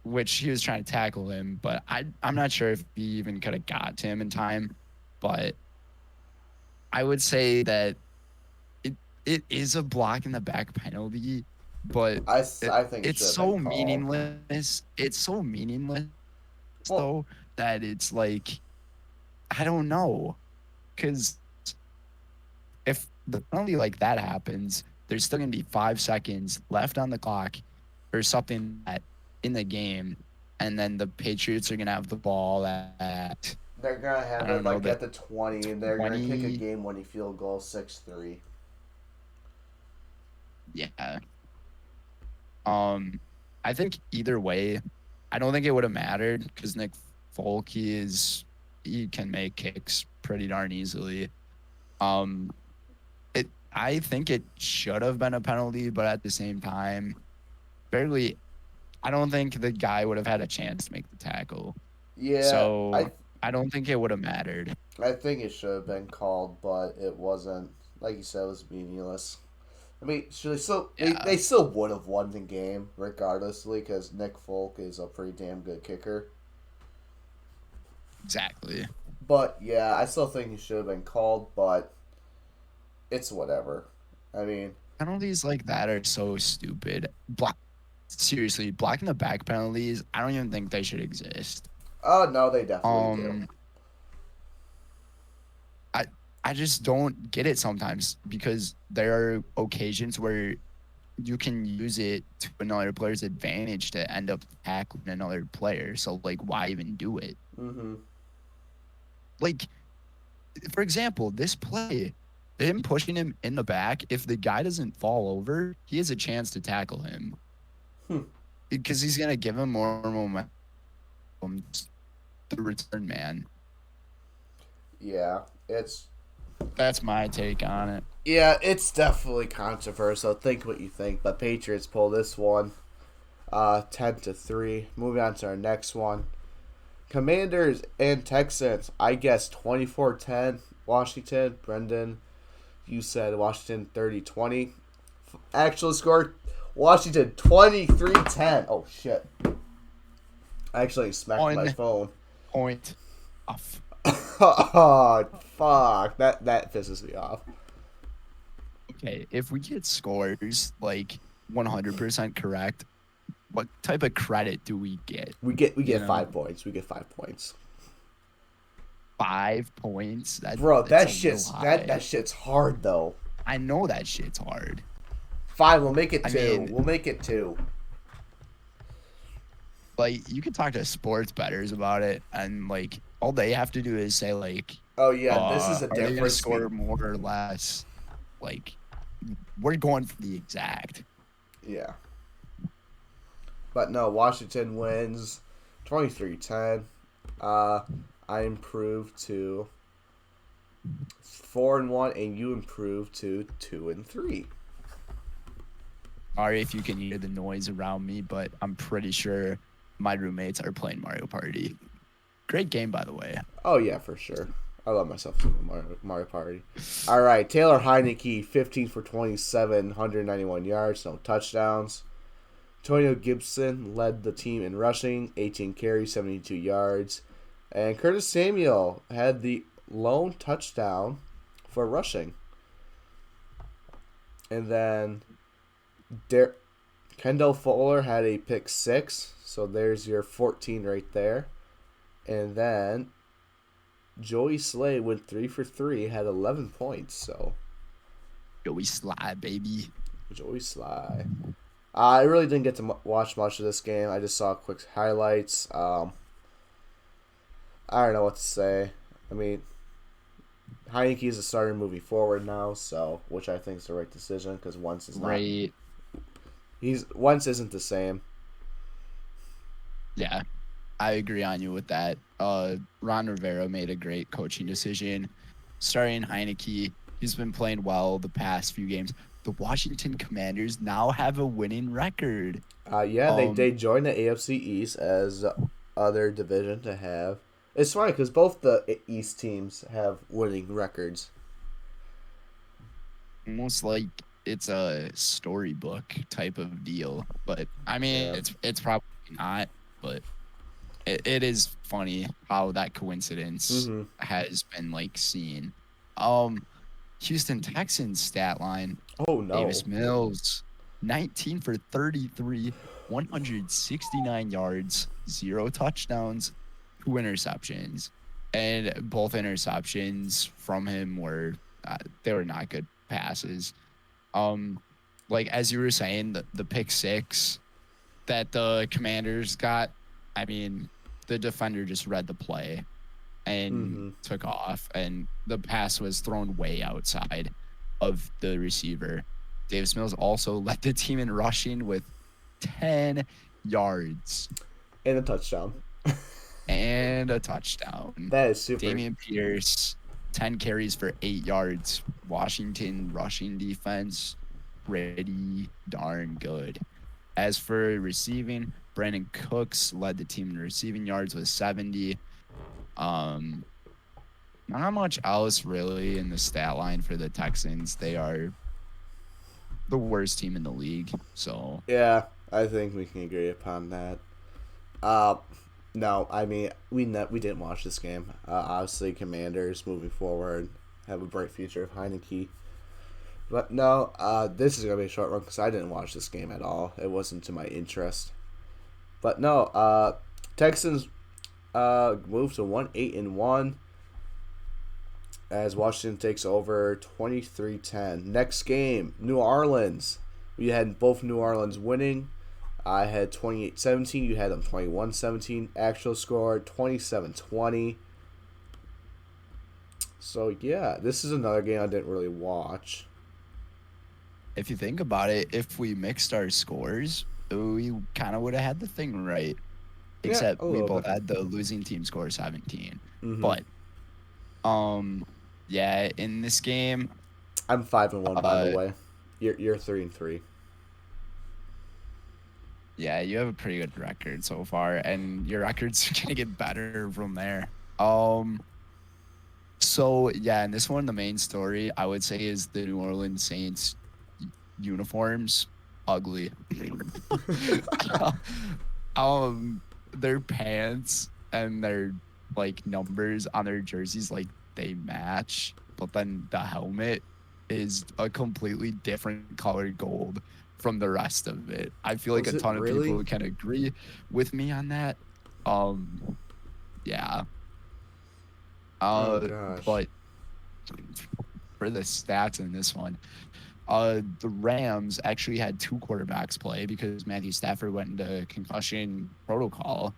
which he was trying to tackle him. But I'm not sure if he even could have got to him in time. But I would say that it is a block in the back penalty, but I think it's so meaningless. It's so meaningless, though, that it's like, I don't know. Because if the penalty like that happens, there's still going to be 5 seconds left on the clock or something in the game. And then the Patriots are going to have the ball at they're going to have it like at the 20, and they're going to kick a game-winning field goal 6-3. Yeah. I think either way, I don't think it would have mattered because Nick Folk, he can make kicks pretty darn easily. I think it should have been a penalty, but at the same time, I don't think the guy would have had a chance to make the tackle. Yeah. So I don't think it would have mattered. I think it should have been called, but it wasn't. Like you said, it was meaningless. I mean, they still would have won the game regardlessly because Nick Folk is a pretty damn good kicker. Exactly. But yeah, I still think he should have been called, but it's whatever. I mean, penalties like that are so stupid. Seriously, blocking the back penalties, I don't even think they should exist. Oh no, they definitely do. I just don't get it sometimes because there are occasions where you can use it to another player's advantage to end up tackling another player. So, like, why even do it? Mm-hmm. Like, for example, this play, him pushing him in the back, if the guy doesn't fall over, he has a chance to tackle him. Because he's going to give him more momentum. The return man. Yeah, that's my take on it. Yeah, it's definitely controversial. Think what you think, but Patriots pull this one 10-3. Moving on to our next one. Commanders and Texans. I guess 24-10 Washington. Brenden, you said Washington 30-20. Actual score, Washington 23-10. Oh, shit. I actually smacked my phone. Point off. Oh, fuck. That pisses me off. Okay, if we get scores like 100% correct, what type of credit do we get? We get 5 points. We get 5 points. 5 points? That shit's hard though. I know that shit's hard. 5, we'll make it 2. We'll make it 2. like you can talk to sports bettors about it, and like all they have to do is say like, Oh yeah, this is a are they gonna difference. score more or less? Like, we're going for the exact. Yeah. But no, Washington wins 23-10. Uh, I improved to 4-1, and you improved to 2-3. Sorry if you can hear the noise around me, but I'm pretty sure my roommates are playing Mario Party. Great game, by the way. Oh yeah, for sure. I love myself some Mario Party. All right, Taylor Heineke, 15 for 27, 191 yards, no touchdowns. Antonio Gibson led the team in rushing, 18 carries, 72 yards. And Curtis Samuel had the lone touchdown for rushing. And then Kendall Fuller had a pick 6, so there's your 14 right there. And then Joey Slay went 3 for 3, had 11 points. So Joey Sly, baby. Joey Sly. I really didn't get to watch much of this game. I just saw quick highlights. I don't know what to say. I mean, Heineke is a starter moving forward now, so which I think is the right decision because Wentz is not. Right. Wentz isn't the same. Yeah, I agree on you with that. Ron Rivera made a great coaching decision. Starting Heineke, he's been playing well the past few games. The Washington Commanders now have a winning record. Yeah, they joined the AFC East as other division to have. It's funny because both the East teams have winning records. Almost like it's a storybook type of deal, but I mean, Yeah. it's probably not. But it is funny how that coincidence has been like seen. Houston Texans stat line. Oh no. Davis Mills, 19 for 33, 169 yards, 0 touchdowns, 2 interceptions. And both interceptions from him were they were not good passes. Like as you were saying, the pick 6 that the Commanders got, I mean, the defender just read the play and took off, and the pass was thrown way outside of the receiver. Davis Mills also led the team in rushing with 10 yards and a touchdown. and a touchdown. That is super. Damian Pierce, 10 carries for 8 yards. Washington rushing defense, pretty darn good. As for receiving, Brandon Cooks led the team in receiving yards with 70. Not much else really in the stat line for the Texans. They are the worst team in the league. So yeah, I think we can agree upon that. No, I mean we didn't watch this game. Obviously, Commanders moving forward have a bright future of Heineke. But no, this is gonna be a short one because I didn't watch this game at all. It wasn't to my interest. But no, Texans moved to 1-8-1 as Washington takes over 23-10. Next game, New Orleans. We had both New Orleans winning. I had 28-17. You had them 21-17. Actual score 27-20. So yeah, this is another game I didn't really watch. if you think about it, if we mixed our scores, we kind of would have had the thing right. Except we both had the losing team score 17. But yeah, in this game, I'm 5-1 by the way. You're 3-3. Yeah, you have a pretty good record so far, and your record's gonna get better from there. So yeah, in this one, the main story I would say is the New Orleans Saints uniforms ugly. Their pants and their like numbers on their jerseys like they match, but then the helmet is a completely different colored gold from the rest of it. I feel like a ton of people can agree with me on that. Yeah. Oh gosh. But for the stats in this one, The Rams actually had 2 quarterbacks play because Matthew Stafford went into concussion protocol.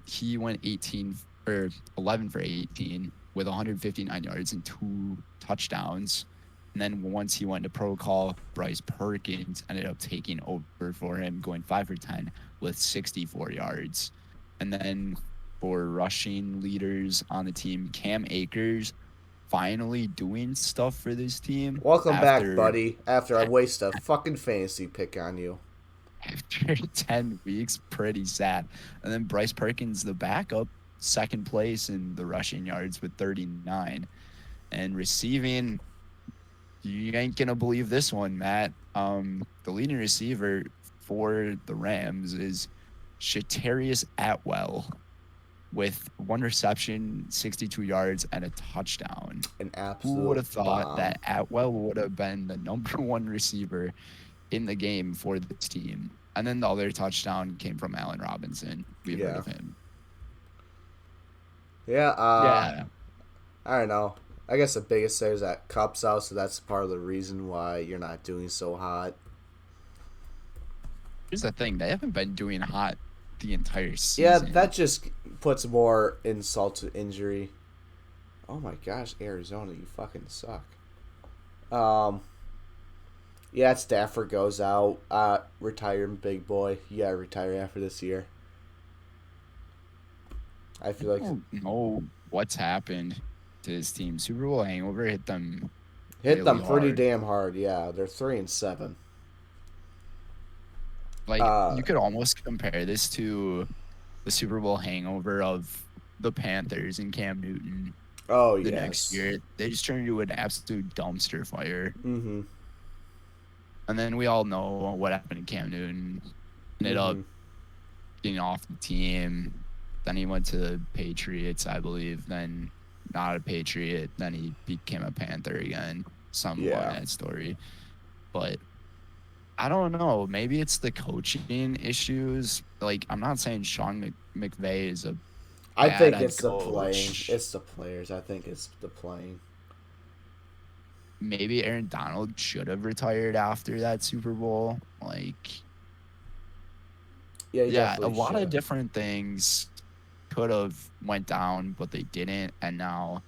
He went 11 for 18 with 159 yards and 2 touchdowns. And then once he went to protocol, Bryce Perkins ended up taking over for him, going 5 for 10 with 64 yards. And then for rushing leaders on the team, Cam Akers finally doing stuff for this team. Welcome back, buddy. After I waste a fucking fantasy pick on you. After 10 weeks, pretty sad. And then Bryce Perkins, the backup, second place in the rushing yards with 39. And receiving, you ain't going to believe this one, Matt. The leading receiver for the Rams is Shatarius Atwell with 1 reception, 62 yards, and a touchdown. An absolute Who would have thought bomb. that Atwell would have been the number 1 receiver in the game for this team? And then the other touchdown came from Allen Robinson. We've heard of him. Yeah. Yeah. I don't know. I guess the biggest thing is that Cup's out, so that's part of the reason why you're not doing so hot. Here's the thing. They haven't been doing hot the entire season. Yeah, that just puts more insult to injury. Oh my gosh, Arizona, you fucking suck. Yeah, Stafford goes out. Retiring big boy. You gotta retire after this year. I feel like I don't know what's happened to his team. Super Bowl hangover hit them pretty hard. damn hard. Yeah, they're 3-7. Like, you could almost compare this to the Super Bowl hangover of the Panthers and Cam Newton. Oh, the yes. next year. They just turned into an absolute dumpster fire. Mm-hmm. And then we all know what happened to Cam Newton. Ended up getting off the team. Then he went to the Patriots, I believe. Then not a Patriot. Then he became a Panther again. Somewhat that story. But I don't know. Maybe it's the coaching issues. Like, I'm not saying Sean McVay is a I bad think head it's the coach. playing. It's the players. I think it's the playing. Maybe Aaron Donald should have retired after that Super Bowl. Like, yeah, a lot of different things could have went down, but they didn't. And now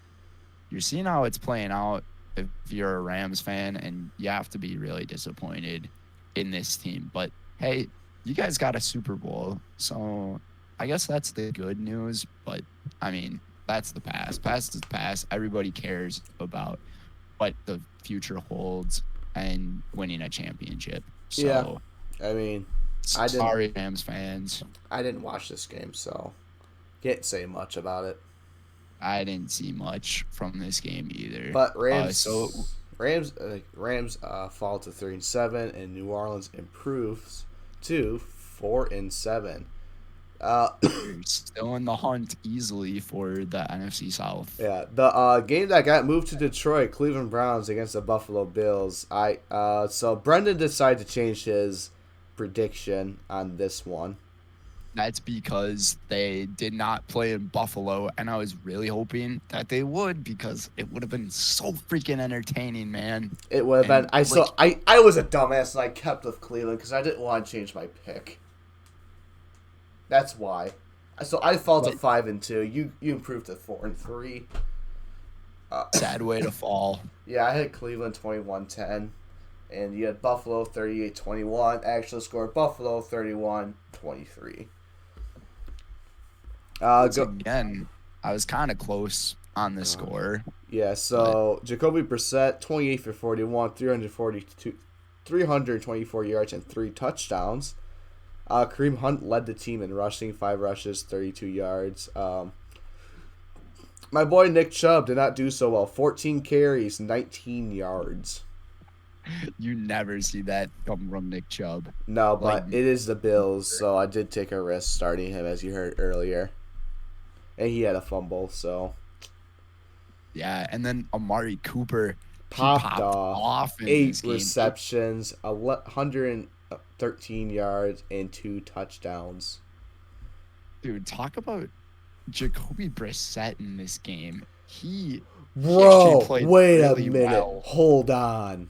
you're seeing how it's playing out if you're a Rams fan, and you have to be really disappointed in this team. But hey, you guys got a Super Bowl, so I guess that's the good news. But I mean, that's the past. Past is past. Everybody cares about what the future holds and winning a championship. So I mean, sorry, Rams fans. I didn't watch this game, so can't say much about it. I didn't see much from this game either. But Rams, Rams fall to 3-7, and New Orleans improves to 4-7. Still in the hunt easily for the NFC South. Yeah, the game that got moved to Detroit, Cleveland Browns against the Buffalo Bills. So Brenden decided to change his prediction on this one. That's because they did not play in Buffalo, and I was really hoping that they would, because it would have been so freaking entertaining, man. It would have been. I was a dumbass, and I kept with Cleveland because I didn't want to change my pick. That's why. So I fall to 5-2. You improved to 4-3. Sad way to fall. Yeah, I had Cleveland 21-10, and you had Buffalo 38-21. Actual score Buffalo 31-23. Again, I was kind of close on the score. Yeah, so Jacoby Brissett 28 for 41, 324 yards and 3 touchdowns. Kareem Hunt led the team in rushing, 5 rushes, 32 yards. My boy Nick Chubb did not do so well. 14 carries, 19 yards. You never see that come from Nick Chubb. No, but it is the Bills, so I did take a risk starting him, as you heard earlier. And he had a fumble, so. Yeah, and then Amari Cooper popped off in 8 receptions, 113 yards, and 2 touchdowns. Dude, talk about Jacoby Brissett in this game. He wait played really a minute. well. Hold on.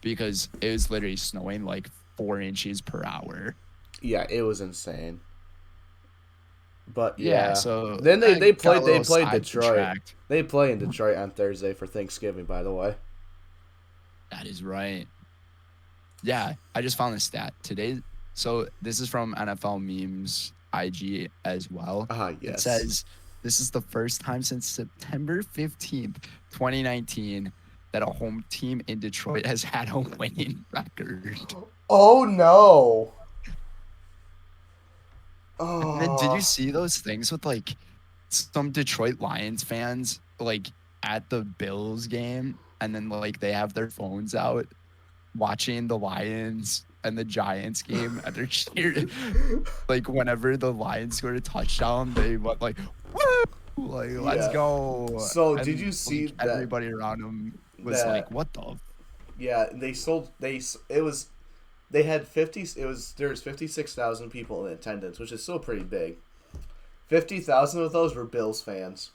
because it was literally snowing like 4 inches per hour. Yeah, it was insane. But Yeah, yeah, so then they I they got a played they little played Detroit. sidetracked. They play in Detroit on Thursday for Thanksgiving. By the way. That is right. Yeah, I just found the stat today. So this is from NFL Memes IG as well. It Yes. says this is the first time since September 15th, 2019, that a home team in Detroit has had a winning record. Oh no. And then did you Oh. see those things with like some Detroit Lions fans like at the Bills game, and then like they have their phones out watching the Lions and the Giants game, and they're cheering like whenever the Lions scored a touchdown, they went like, "Woo! Like let's Yeah. go!" So did And you see like that everybody around them was like, that "What the?" yeah, they sold they it was they had 50 it was there was 56,000 people in attendance, which is still pretty big. 50,000 of those were Bills fans.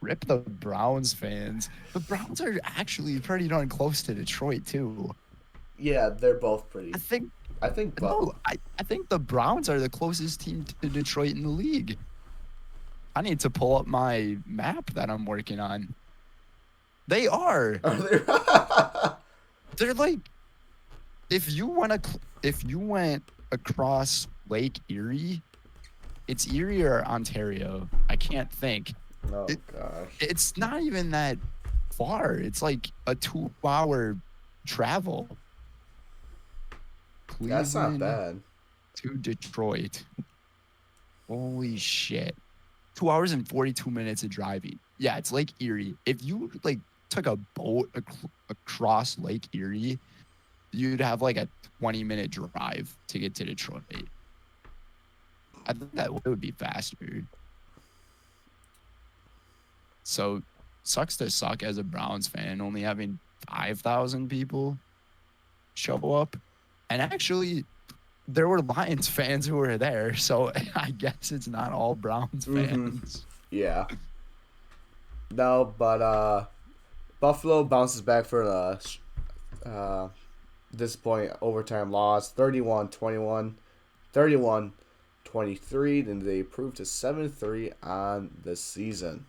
Rip the Browns fans. The Browns are actually pretty darn close to Detroit too. Yeah, they're both pretty. I think I think no, I think the Browns are the closest team to Detroit in the league. I need to pull up my map that I'm working on. They are. Are they? They're like if you went across Lake Erie, it's Erie or Ontario. I can't think. Oh It, gosh. it's not even that far. It's like a 2-hour travel. That's not Cleveland bad. to Detroit. Holy shit. 2 hours and 42 minutes of driving. Yeah, it's Lake Erie. If you like took a boat across Lake Erie, you'd have like a 20-minute drive to get to Detroit. I think that would be faster. So sucks to suck as a Browns fan, only having 5,000 people show up. And actually, there were Lions fans who were there, so I guess it's not all Browns fans. Yeah. No, but Buffalo bounces back for the disappointing overtime loss, 31-21, 31-23. Then they improved to 7-3 on the season.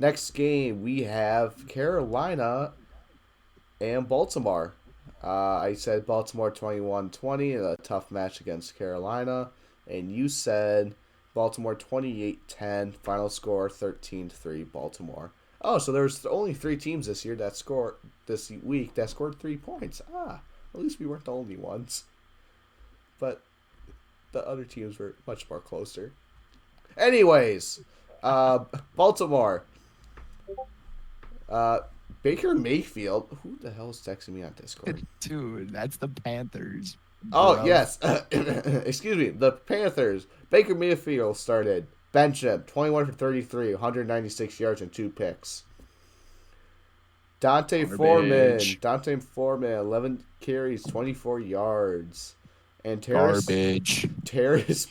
Next game, we have Carolina and Baltimore. I said Baltimore 21-20, a tough match against Carolina. And you said Baltimore 28-10, final score 13-3 Baltimore. Oh, so there's only 3 teams this week that scored 3 points. At least we weren't the only ones. But the other teams were much more closer. Anyways, Baltimore. Baker Mayfield. Who the hell is texting me on Discord? Dude, that's the Panthers. Oh, Bruv. yes. Excuse me. The Panthers. Baker Mayfield started. Bench him. 21 for 33, 196 yards and 2 picks. Dante Foreman, 11 carries, 24 yards. And Terrace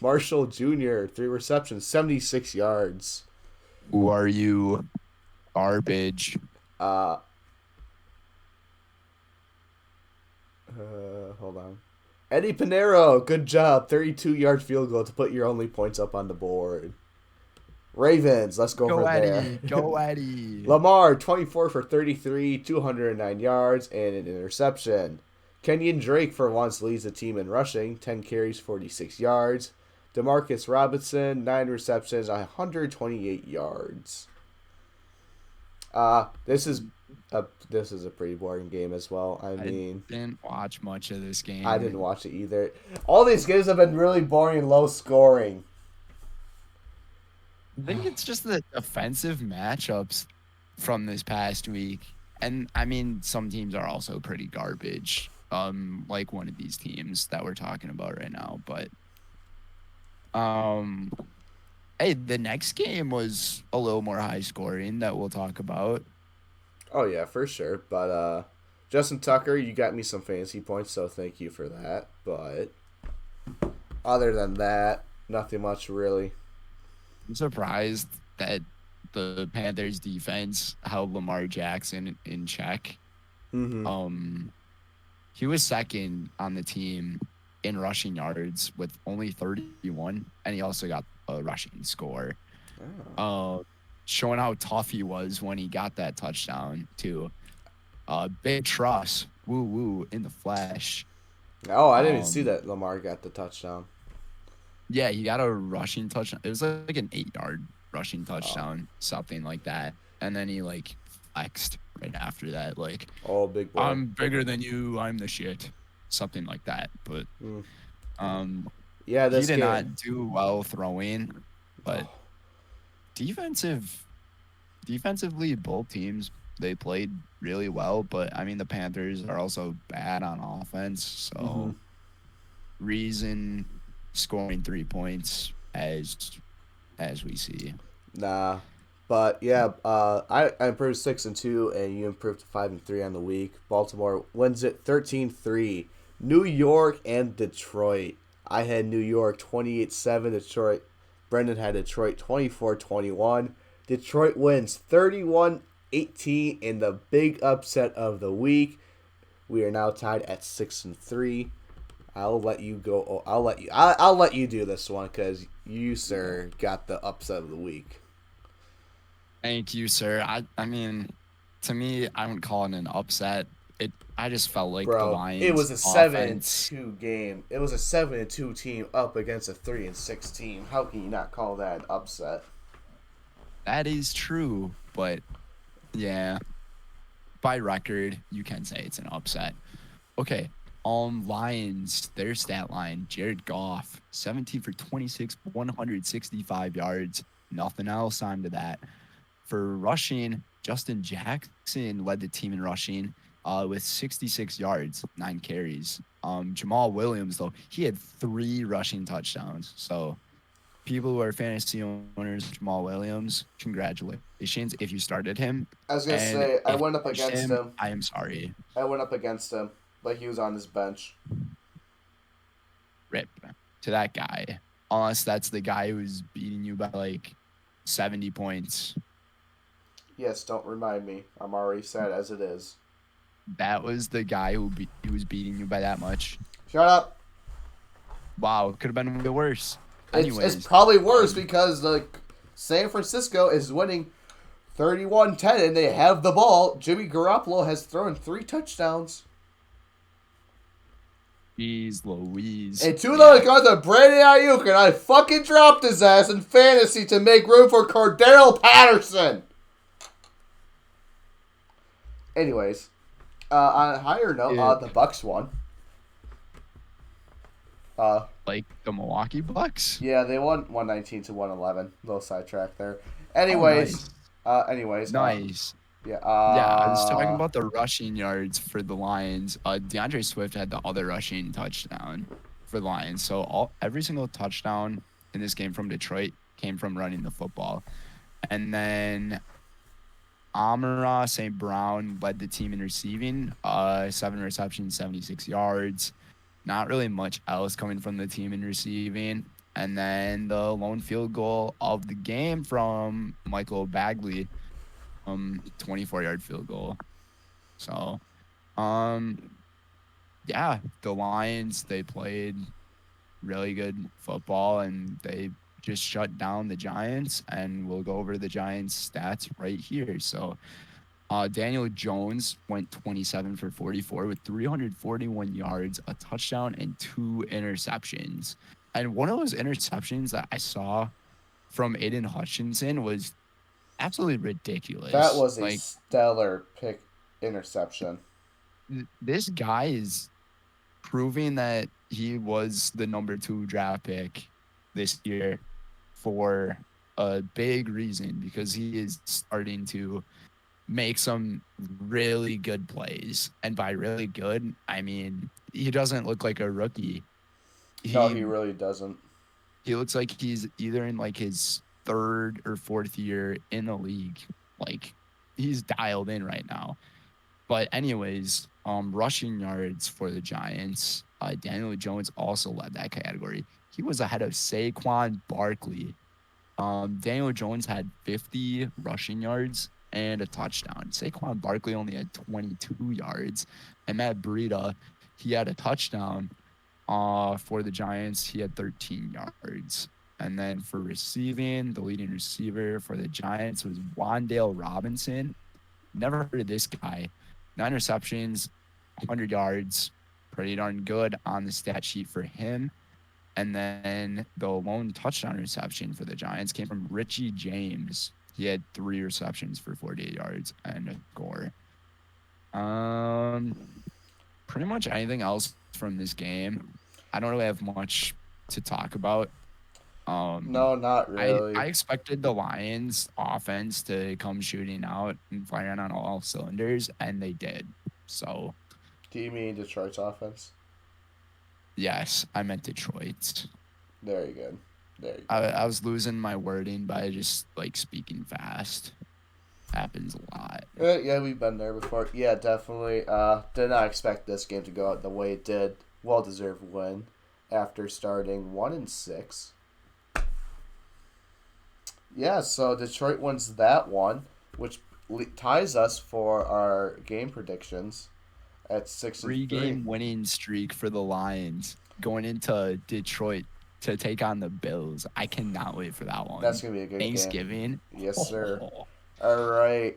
Marshall Jr., 3 receptions, 76 yards. Who are you? Garbage. Hold on. Eddie Pinheiro, good job. 32-yard field goal to put your only points up on the board. Ravens, let's go over Eddie. there. Go Eddie. Lamar, 24 for 33, 209 yards, and an interception. Kenyon Drake for once leads the team in rushing, 10 carries, 46 yards. Demarcus Robinson, 9 receptions, 128 yards. This is a pretty boring game as well. I didn't watch much of this game. I didn't watch it either. All these games have been really boring and low scoring. I think it's just the offensive matchups from this past week. And I mean, some teams are also pretty garbage. Like one of these teams that we're talking about right now. But hey, the next game was a little more high scoring that we'll talk about. Oh yeah, for sure. But Justin Tucker, you got me some fantasy points, so thank you for that. But other than that, nothing much really. I'm surprised that the Panthers defense held Lamar Jackson in check. Mm-hmm. Um, he was second on the team in rushing yards with only 31, and he also got a rushing score. Oh. Uh, Showing how tough he was when he got that touchdown too. Big trust, woo woo in the flesh. Oh, I didn't even see Um, that Lamar got the touchdown. yeah, he got a rushing touchdown. It was like an 8 yard rushing Oh, touchdown, something like that. And then he like flexed right after that, like oh, big boy. I'm bigger than you, I'm the shit, something like that. But Mm. um, Yeah, he this did game. not do well throwing, but Oh, defensive defensively, both teams they played really well. But I mean, the Panthers are also bad on offense, mm-hmm. so reason scoring 3 points as we see. Nah, but yeah, I improved 6-2, and you improved to 5-3 on the week. Baltimore wins it 13-3. New York and Detroit. I had New York 28-7. Detroit. Brenden had Detroit 24-21. Detroit wins 31-18 in the big upset of the week. We are now tied at 6-3. I'll let you go. Oh, I'll let you do this one because you, sir, got the upset of the week. Thank you, sir. I mean, to me, I wouldn't call it an upset. I just felt like the Bro, it Lions was a seven and offense. two game. It was a 7-2 team up against a 3-6 team. How can you not call that an upset? That is true, but yeah, by record, you can say it's an upset. Okay. Lions, their stat line, Jared Goff, 17 for 26, 165 yards. Nothing else onto that. For rushing, Justin Jackson led the team in rushing with 66 yards, 9 carries. Jamal Williams, though, he had 3 rushing touchdowns. So people who are fantasy owners, Jamal Williams, congratulations if you started him. I was gonna And say if you benched against him, him. I am sorry. I went up against him, but he was on his bench. Rip to that guy. Unless that's the guy who's beating you by like 70 points. Yes, don't remind me. I'm already sad as it is. That was the guy who was beating you by that much. Shut up. Wow, could have been way worse. It's Anyways, probably worse because like San Francisco is winning 31-10 and they have the ball. Jimmy Garoppolo has thrown 3 touchdowns. geez Louise. And two of those Yeah. guys are Brandon Ayuk, and I fucking dropped his ass in fantasy to make room for Cordero Patterson. Anyways, on a higher note, It, the Bucks won. Uh, like the Milwaukee Bucks. yeah, they won 119-111. Little sidetrack there. Oh, Anyways, nice. anyways, Nice. yeah, Yeah, I was talking about the rushing yards for the Lions. DeAndre Swift had the other rushing touchdown for the Lions. So every single touchdown in this game from Detroit came from running the football. And then Amara St. Brown led the team in receiving, 7 receptions, 76 yards. Not really much else coming from the team in receiving. And then the lone field goal of the game from Michael Bagley, 24-yard field goal. So, um, yeah, the Lions, they played really good football and they just shut down the Giants. And we'll go over the Giants' stats right here. So, Daniel Jones went 27 for 44 with 341 yards, a touchdown, and 2 interceptions. And one of those interceptions that I saw from Aiden Hutchinson was absolutely that ridiculous. was a Like, stellar pick interception. this guy is proving that he was the number 2 draft pick this year for a big reason because he is starting to make some really good plays. And by really good, I mean he doesn't look like a rookie. No, He he really doesn't. he looks like he's either in like his 3rd or 4th year in the league. Like he's dialed in right now. But anyways, rushing yards for the Giants. Daniel Jones also led that category. He was ahead of Saquon Barkley Daniel Jones had 50 rushing yards and a touchdown. Saquon Barkley only had 22 yards. And Matt Breida, he had a touchdown for the Giants. He had 13 yards. And then for receiving, the leading receiver for the Giants was Wan'Dale Robinson. Never heard of this guy. 9 receptions, 100 yards. Pretty darn good on the stat sheet for him. And then the lone touchdown reception for the Giants came from Richie James. He had 3 receptions for 48 yards and a score. Pretty much anything else from this game, I don't really have much to talk about. No, not really. I expected the Lions offense to come shooting out and firing on all cylinders, and they did. So, Do you mean Detroit's offense? yes, I meant Detroit. Very good. There you go. I was losing my wording by just like speaking fast. Happens a lot. Yeah, we've been there before. Yeah, definitely. Did not expect this game to go out the way it did. Well deserved win after starting 1-6. Yeah, so Detroit wins that one, which ties us for our game predictions at 6-3. 3-game winning streak for the Lions going into Detroit to take on the Bills. I cannot wait for that one. That's gonna be a good Thanksgiving. game. Yes, sir. All right,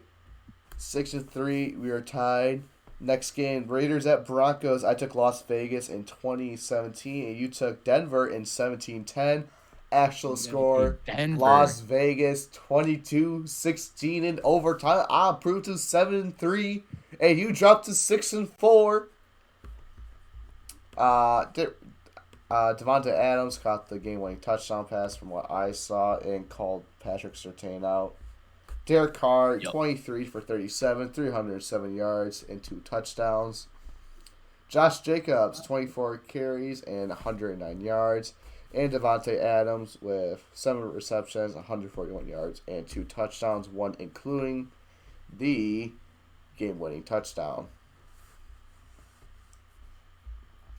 6-3. We are tied. Next game, Raiders at Broncos. I took Las Vegas in 2017, and you took Denver in 17-10. Actual score, Denver. Las Vegas 22-16 in overtime. I improved to 7-3, and you dropped to 6-4. Devontae Adams caught the game-winning touchdown pass from what I saw and called Patrick Surtain out. Derek Carr, 23 for 37, 307 yards and 2 touchdowns. Josh Jacobs, 24 carries and 109 yards. And Devontae Adams with 7 receptions, 141 yards, and 2 touchdowns, one including the game-winning touchdown.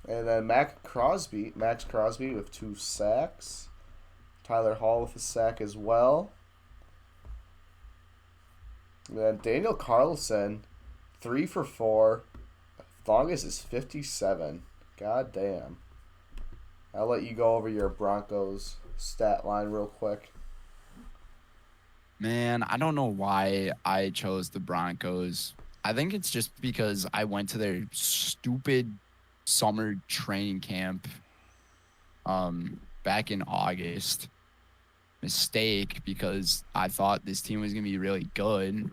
And then Max Crosby with 2 sacks. Tyler Hall with a sack as well. And then Daniel Carlson, 3 for 4. Longest is 57. God damn. I'll let you go over your Broncos stat line real quick. Man, I don't know why I chose the Broncos. I think it's just because I went to their stupid summer training camp back in August. Mistake, because I thought this team was going to be really good.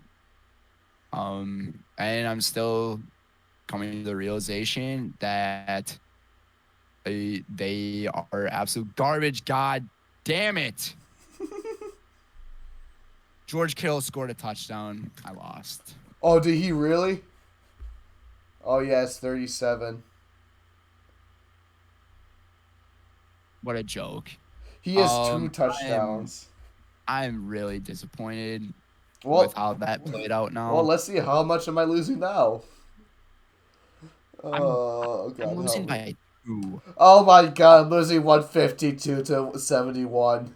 And I'm still coming to the realization that they are absolute garbage. God damn it. George Kittle scored a touchdown. I lost. Oh, did he really? Oh, yes, 37. What a joke. He has 2 touchdowns. I'm really disappointed with how that played out now. Well, let's see. How much am I losing now? Oh, God, I'm losing help me. by 2. Oh, my God. I'm losing 152 to 71.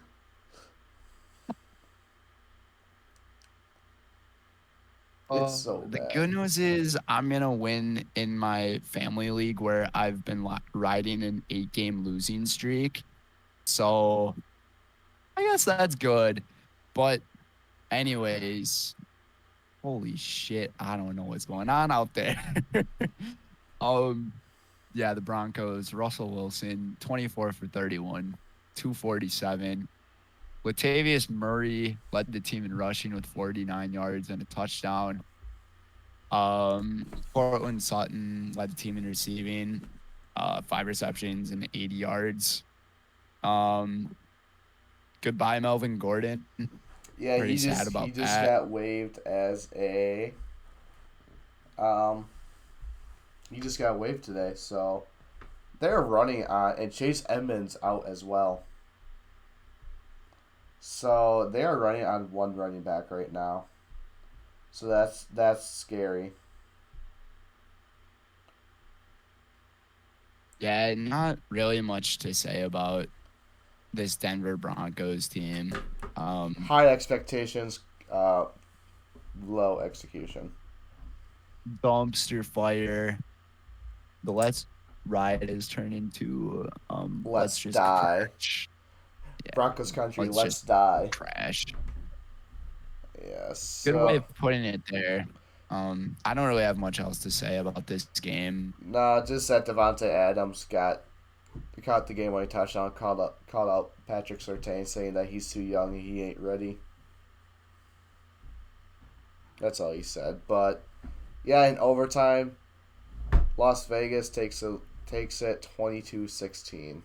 It's so bad. The good news is I'm going to win in my family league where I've been riding an 8-game losing streak. So I guess that's good. But anyways, holy shit, I don't know what's going on out there. Yeah, the Broncos, Russell Wilson, 24 for 31, 247. Latavius Murray led the team in rushing with 49 yards and a touchdown. Cortland Sutton led the team in receiving, 5 receptions and 80 yards. Goodbye, Melvin Gordon. Yeah, Pretty he just sad about that. got waived as a he just got waived today, so they're running on, and Chase Edmonds out as well. So they are running on 1 running back right now. So that's scary. Yeah, not really much to say about this Denver Broncos team. High expectations, low execution. Dumpster fire. The Let's Ride has turned into let's Let's just die. crash. Yeah, Broncos country, let's let's just die. crash. Yes. Good way So, of putting it there. I don't really have much else to say about this game. nah, just that Devontae Adams caught the game winning touchdown, called out Patrick Surtain saying that he's too young and he ain't ready. That's all he said. But yeah, in overtime, Las Vegas takes it 22-16.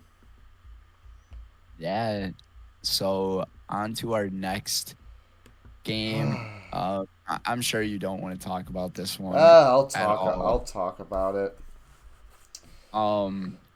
Yeah. So on to our next game. I'm sure you don't want to talk about this one at all. I'll talk about it.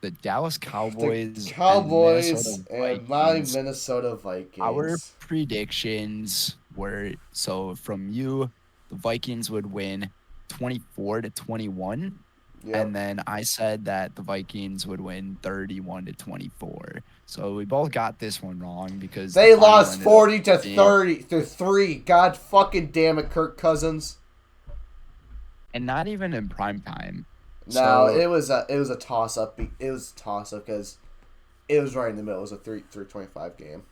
The Dallas The Cowboys and Minnesota Cowboys and my Vikings. Minnesota Our Vikings. predictions were, so from you, the Vikings would win 24-21. Yep. And then I said that the Vikings would win 31-24. So we both got this one wrong because the They final lost ended up 40 to being, 30 to 3. God fucking damn it, Kirk Cousins. and not even in prime time. No, So it was a toss up. It was a toss up because it was right in the middle. It was a 3:25 game.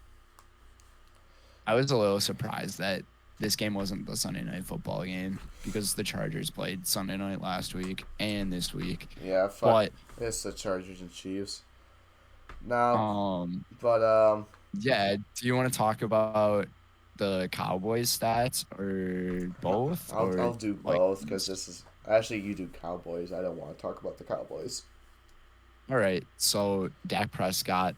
I was a little surprised that this game wasn't the Sunday night football game because the Chargers played Sunday night last week and this week. Yeah, fuck. But It's the Chargers and Chiefs. No, um but yeah, do you want to talk about the Cowboys stats or both or I'll do both because Vikings? this is actually you do Cowboys. I don't want to talk about the Cowboys. All right. So Dak Prescott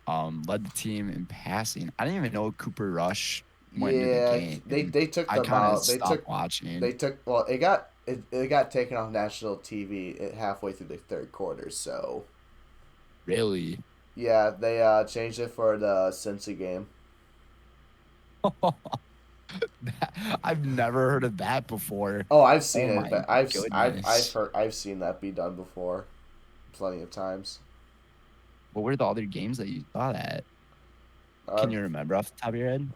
led the team in passing. I didn't even know Cooper Rush went into the Yeah, game. they took I them kind of out. stopped watching. Well, it got taken off national TV halfway through the third quarter. So Really? yeah, they changed it for the Cincy game. I've never heard of that before. Oh, I've seen Oh it, my but goodness. I've seen that be done before, plenty of times. What were the other games that you saw that? Uh, Can you remember off the top of your head?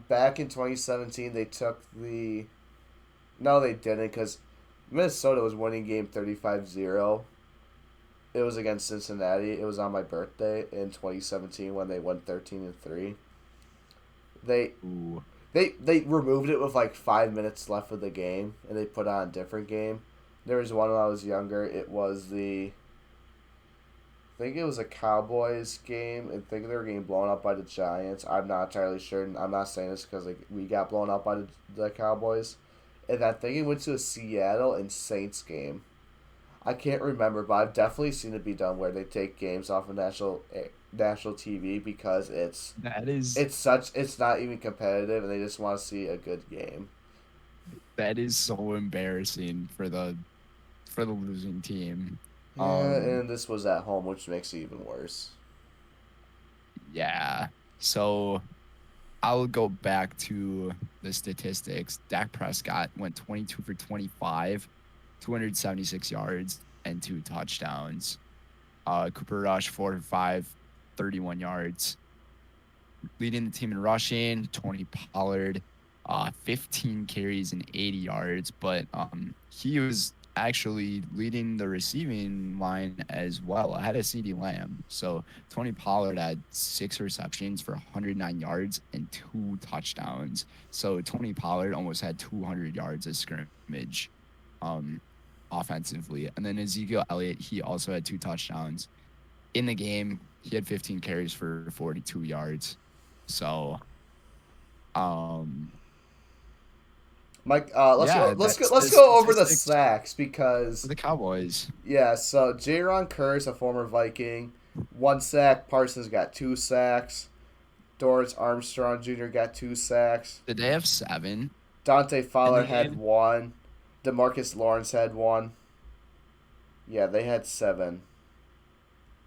Back in 2017, they took the. No, they didn't because Minnesota was winning game 35-0. It was against Cincinnati. It was on my birthday in 2017 when they won 13-3. They Ooh. they removed it with like 5 minutes left of the game, and they put on a different game. There was one when I was younger. It was I think it was a Cowboys game. I think they were getting blown up by the Giants. I'm not entirely sure. And I'm not saying this because like we got blown up by the Cowboys. And I think it went to a Seattle and Saints game. I can't remember, but I've definitely seen it be done where they take games off of national TV because That is it's not even competitive and they just want to see a good game. that is so embarrassing for the losing team. Yeah, and this was at home, which makes it even worse. Yeah. So I'll go back to the statistics. Dak Prescott went 22 for 25, 276 yards, and 2 touchdowns. Cooper Rush, 4 for 5, 31 yards. Leading the team in rushing, Tony Pollard, 15 carries and 80 yards. But he was actually leading the receiving line as well, ahead of CeeDee Lamb. So Tony Pollard had 6 receptions for 109 yards and 2 touchdowns. So Tony Pollard almost had 200 yards of scrimmage offensively. And then Ezekiel Elliott, he also had 2 touchdowns. In the game, he had 15 carries for 42 yards. So, Mike, yeah, that's let's the go over the statistics sacks for because the Cowboys. yeah. So Jaron Curse, a former Viking, 1 sack. Parsons got 2 sacks. Doris Armstrong Jr. got 2 sacks. Did they have 7 Dante in Fowler the had game? 1. Demarcus Lawrence had 1. Yeah, they had 7.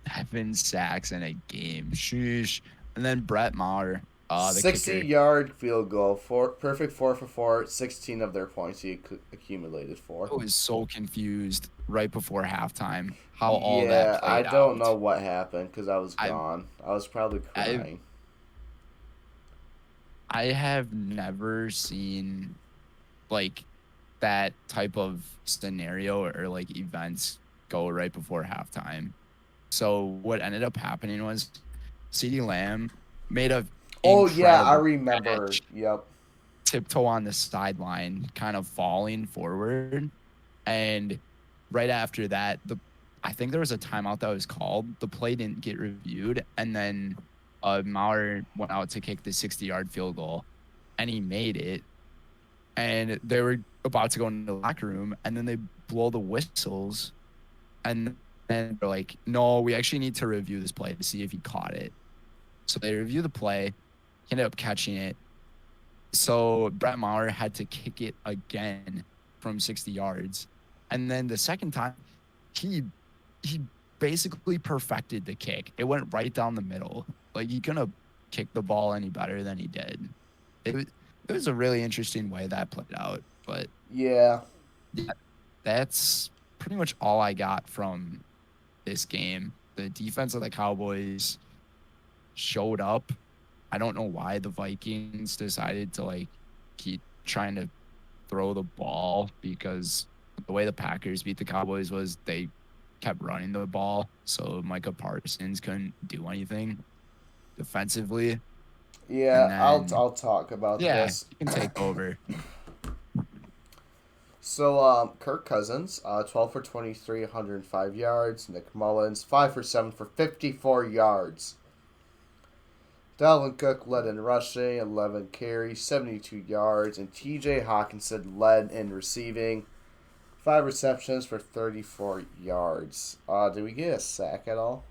7 sacks in a game. Sheesh. And then Brett Maher, the kicker. 60-yard field goal. Perfect 4 for 4. 16 of their points he accumulated for. I was so confused right before halftime how all that Yeah, I played don't out. know what happened because I was I gone. I was probably I crying. I have never seen like that type of scenario or like events go right before halftime. So what ended up happening was CeeDee Lamb made a Oh yeah, I incredible remember. catch, Yep. tiptoe on the sideline, kind of falling forward. And right after that, I think there was a timeout that was called. The play didn't get reviewed, and then Maurer went out to kick the 60-yard field goal, and he made it. And they were about to go into the locker room, and then they blow the whistles, and then they're like, "No, we actually need to review this play to see if he caught it." So they review the play. He ended up catching it. So Brett Maher had to kick it again from 60 yards. And then the second time, he he basically perfected the kick. It went right down the middle. Like he couldn't have kicked the ball any better than he did. It was a really interesting way that played out. But Yeah. yeah, that's pretty much all I got from this game. The defense of the Cowboys showed up. I don't know why the Vikings decided to like keep trying to throw the ball, because the way the Packers beat the Cowboys was they kept running the ball. So Micah Parsons couldn't do anything defensively. And Yeah, then, I'll talk about yeah, this. you can take over. So, Kirk Cousins, 12 for 23, 105 yards. Nick Mullins, 5 for 7 for 54 yards. Dalvin Cook led in rushing, 11 carries, 72 yards. And TJ Hawkinson led in receiving, 5 receptions for 34 yards. Did we get a sack at all?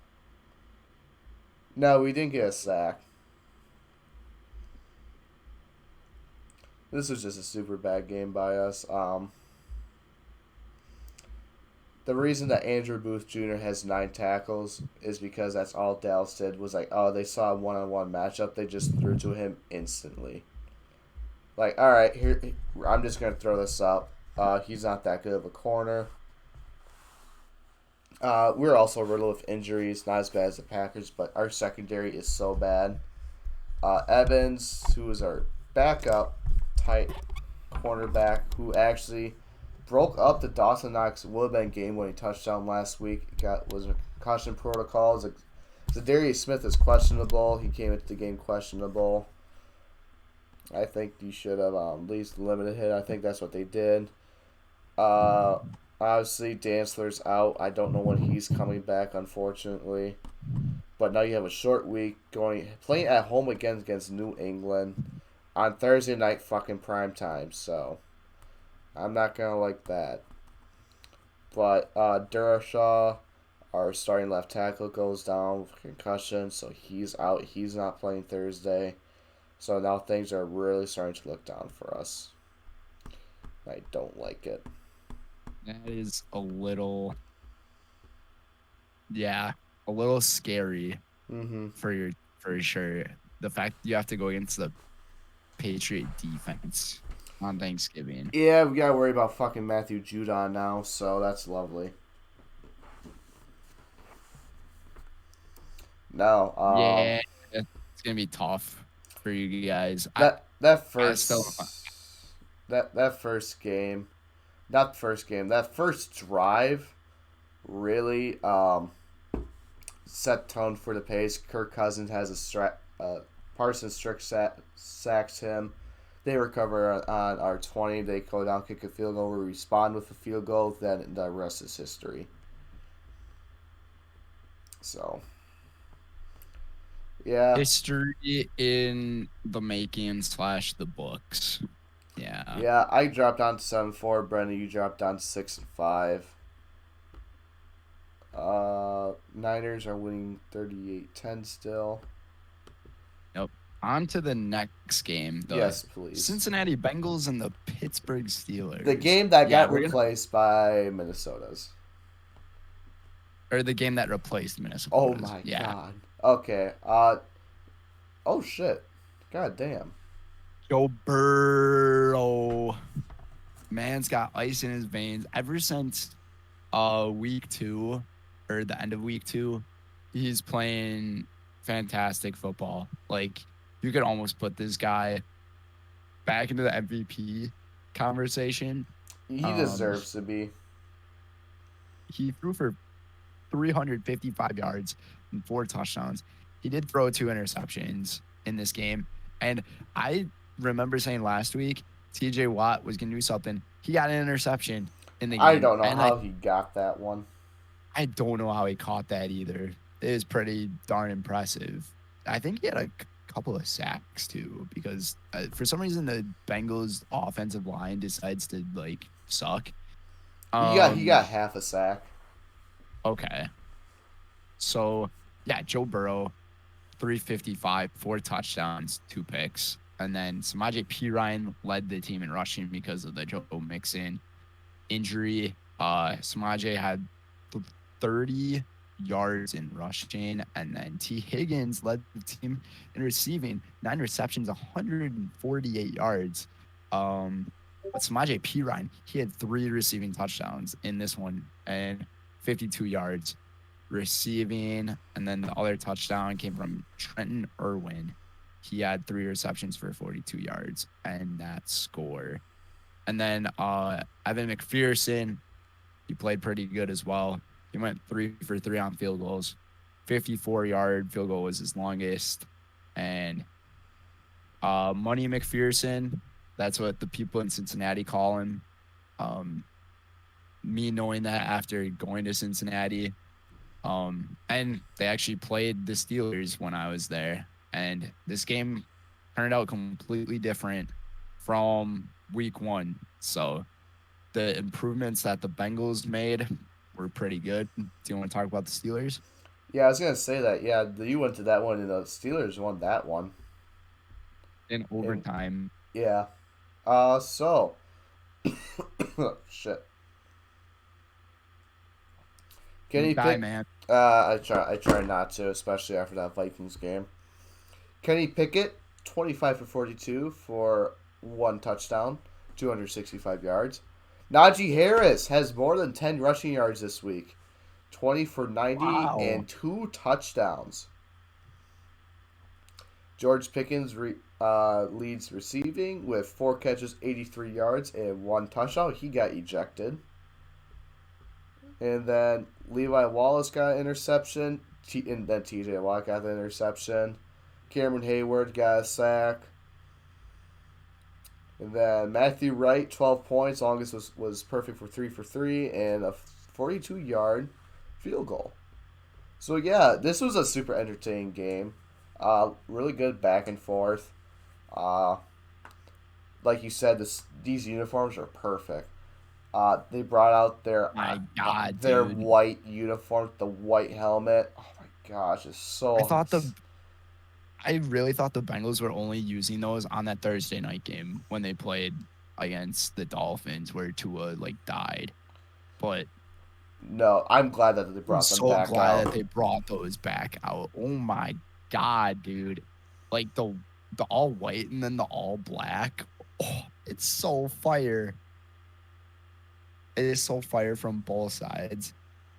No, we didn't get a sack. This was just a super bad game by us. The reason that Andrew Booth Jr. has 9 tackles is because that's all Dallas did was like, oh, they saw a one-on-one matchup, they just threw to him instantly. Like, all right, here, I'm just gonna throw this up. He's not that good of a corner. We're also riddled with injuries, not as bad as the Packers, but our secondary is so bad. Evans, who is our backup tight cornerback, who actually broke up the Dawson Knox Woodbine game-winning touchdown last week. Was a concussion protocol. Zadarius Smith is questionable. He came into the game questionable. I think you should have at least limited hit. I think that's what they did. Obviously, Dantzler's out. I don't know when he's coming back, unfortunately. But now you have a short week playing at home again against New England on Thursday night fucking prime time. So I'm not gonna like that. But Durashaw, our starting left tackle, goes down with concussion, so he's out. He's not playing Thursday. So now things are really starting to look down for us. I don't like it. That is a little, yeah, a little scary Mm-hmm. for sure. The fact you have to go against the Patriot defense on Thanksgiving. Yeah, we gotta worry about fucking Matthew Judon now, so that's lovely. No, Yeah, it's gonna be tough for you guys. that I still, that first game, not the first game, that first drive really set tone for the pace. Kirk Cousins has Parsons sacks him. They recover on our 20. They go down, kick a field goal. We respond with a field goal. Then the rest is history. So, yeah. history in the making / the books. Yeah. Yeah, I dropped down to 7-4. Brenden, you dropped down to 6-5. Niners are winning 38-10 still. Nope. On to the next game. Yes, please. Cincinnati Bengals and the Pittsburgh Steelers. The game that got replaced by Minnesota's. Or the game that replaced Minnesota. Oh my god. Okay. Oh shit. God damn. Joe Burrow. Man's got ice in his veins ever since week 2 or the end of week 2. He's playing fantastic football. Like you could almost put this guy back into the MVP conversation. He Um, deserves to be. he threw for 355 yards and 4 touchdowns. He did throw 2 interceptions in this game. And I remember saying last week, TJ Watt was going to do something. He got an interception in the I game. don't know And how he got that one. I don't know how he caught that either. It is pretty darn impressive. I think he had a couple of sacks too, because for some reason the Bengals offensive line decides to like suck. He got half a sack. Okay. So yeah, Joe Burrow, 355, 4 touchdowns, 2 picks. And then Samaje Perine led the team in rushing because of the Joe Mixon injury. Samaje had 30 yards in rushing, and then T. Higgins led the team in receiving, 9 receptions, 148 yards. But Samaje Perine, he had 3 receiving touchdowns in this one and 52 yards receiving. And then the other touchdown came from Trenton Irwin. He had 3 receptions for 42 yards and that score. And then Evan McPherson, he played pretty good as well. He went 3 for 3 on field goals. 54-yard field goal was his longest. And Money McPherson, that's what the people in Cincinnati call him. Me knowing that after going to Cincinnati, and they actually played the Steelers when I was there. And this game turned out completely different from week 1. So the improvements that the Bengals made were pretty good. Do you want to talk about the Steelers? Yeah, I was gonna say that. Yeah, you went to that one, and the Steelers won that one. In And overtime. yeah, so shit. Can You he die, pick? man. I try not to, especially after that Vikings game. Kenny Pickett, 25 for 42 for 1 touchdown, 265 yards. Najee Harris has more than 10 rushing yards this week, 20 for 90 Wow. and 2 touchdowns. George Pickens leads receiving with 4 catches, 83 yards, and 1 touchdown. He got ejected. And then Levi Wallace got an interception, and then TJ Watt got the interception. Cameron Hayward got a sack. And then Matthew Wright, 12 points. Longest was perfect for 3 for 3 and a 42-yard field goal. So, yeah, this was a super entertaining game. Really good back and forth. Like you said, these uniforms are perfect. They brought out My God, their dude. white uniform, the white helmet. Oh, my gosh, it's so... I really thought the Bengals were only using those on that Thursday night game when they played against the Dolphins where Tua like died. But No, I'm glad that they I'm brought them so back glad out. that they brought those back out. Oh my God, dude. Like the all white and then the all black. Oh, it's so fire. It is so fire from both sides.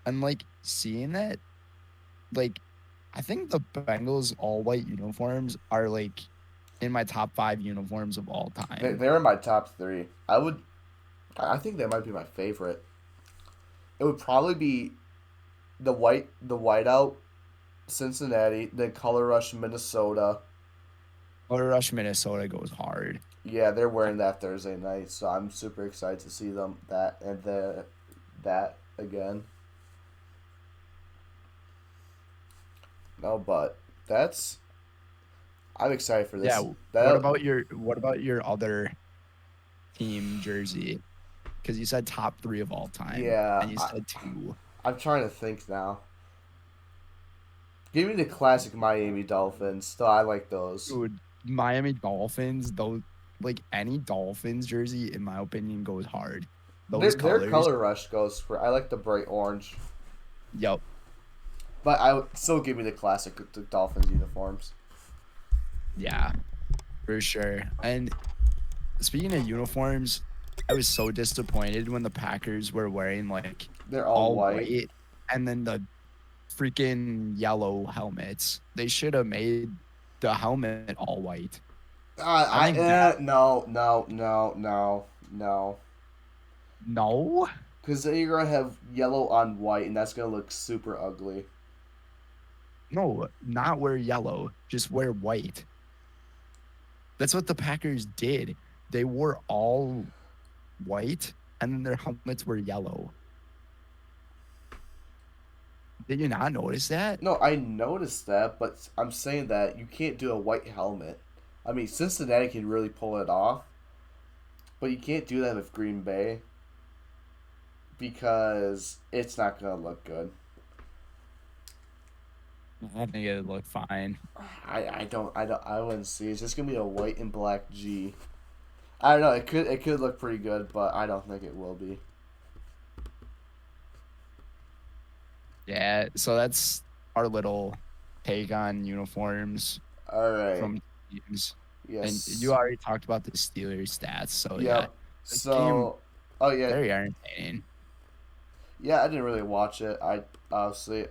And like seeing that, like I think the Bengals all white uniforms are like in my top 5 uniforms of all time. They're in my top 3. I think they might be my favorite. It would probably be the whiteout Cincinnati, then Color Rush Minnesota. Color Rush Minnesota goes hard. Yeah, they're wearing that Thursday night, so I'm super excited to see them that again. No, but I'm excited for Yeah. this. What about your other team jersey? Because you said top 3 of all time, Yeah, and you said 2. I'm trying to think now. Give me the classic Miami Dolphins. Though I like those. Dude, Miami Dolphins, though, like any Dolphins jersey, in my opinion, goes hard. Those Their colors. color rush goes for. I like the bright orange, Yep. but I would still give me the classic Dolphins uniforms. Yeah, for sure. And speaking of uniforms, I was so disappointed when the Packers were wearing like They're all white. white and then the freaking yellow helmets. They should have made the helmet all white. I I think that no no no no no. no, Because then you're gonna have yellow on white, and that's gonna look super ugly. no, not wear yellow, just wear white. That's what the Packers did. They wore all white, and then their helmets were yellow. Did you not notice that? No, I noticed that, but I'm saying that you can't do a white helmet. I mean, Cincinnati can really pull it off, but you can't do that with Green Bay because it's not gonna look good. I think it looked fine. I wouldn't see. It's just gonna be a white and black G. I don't know. It could look pretty good, but I don't think it will be. Yeah, so that's our little take on uniforms All right. from teams. And you Yes. already talked about the Steelers stats, so yeah, Yep. this game So, oh yeah, very entertaining. yeah. I didn't really watch it. I obviously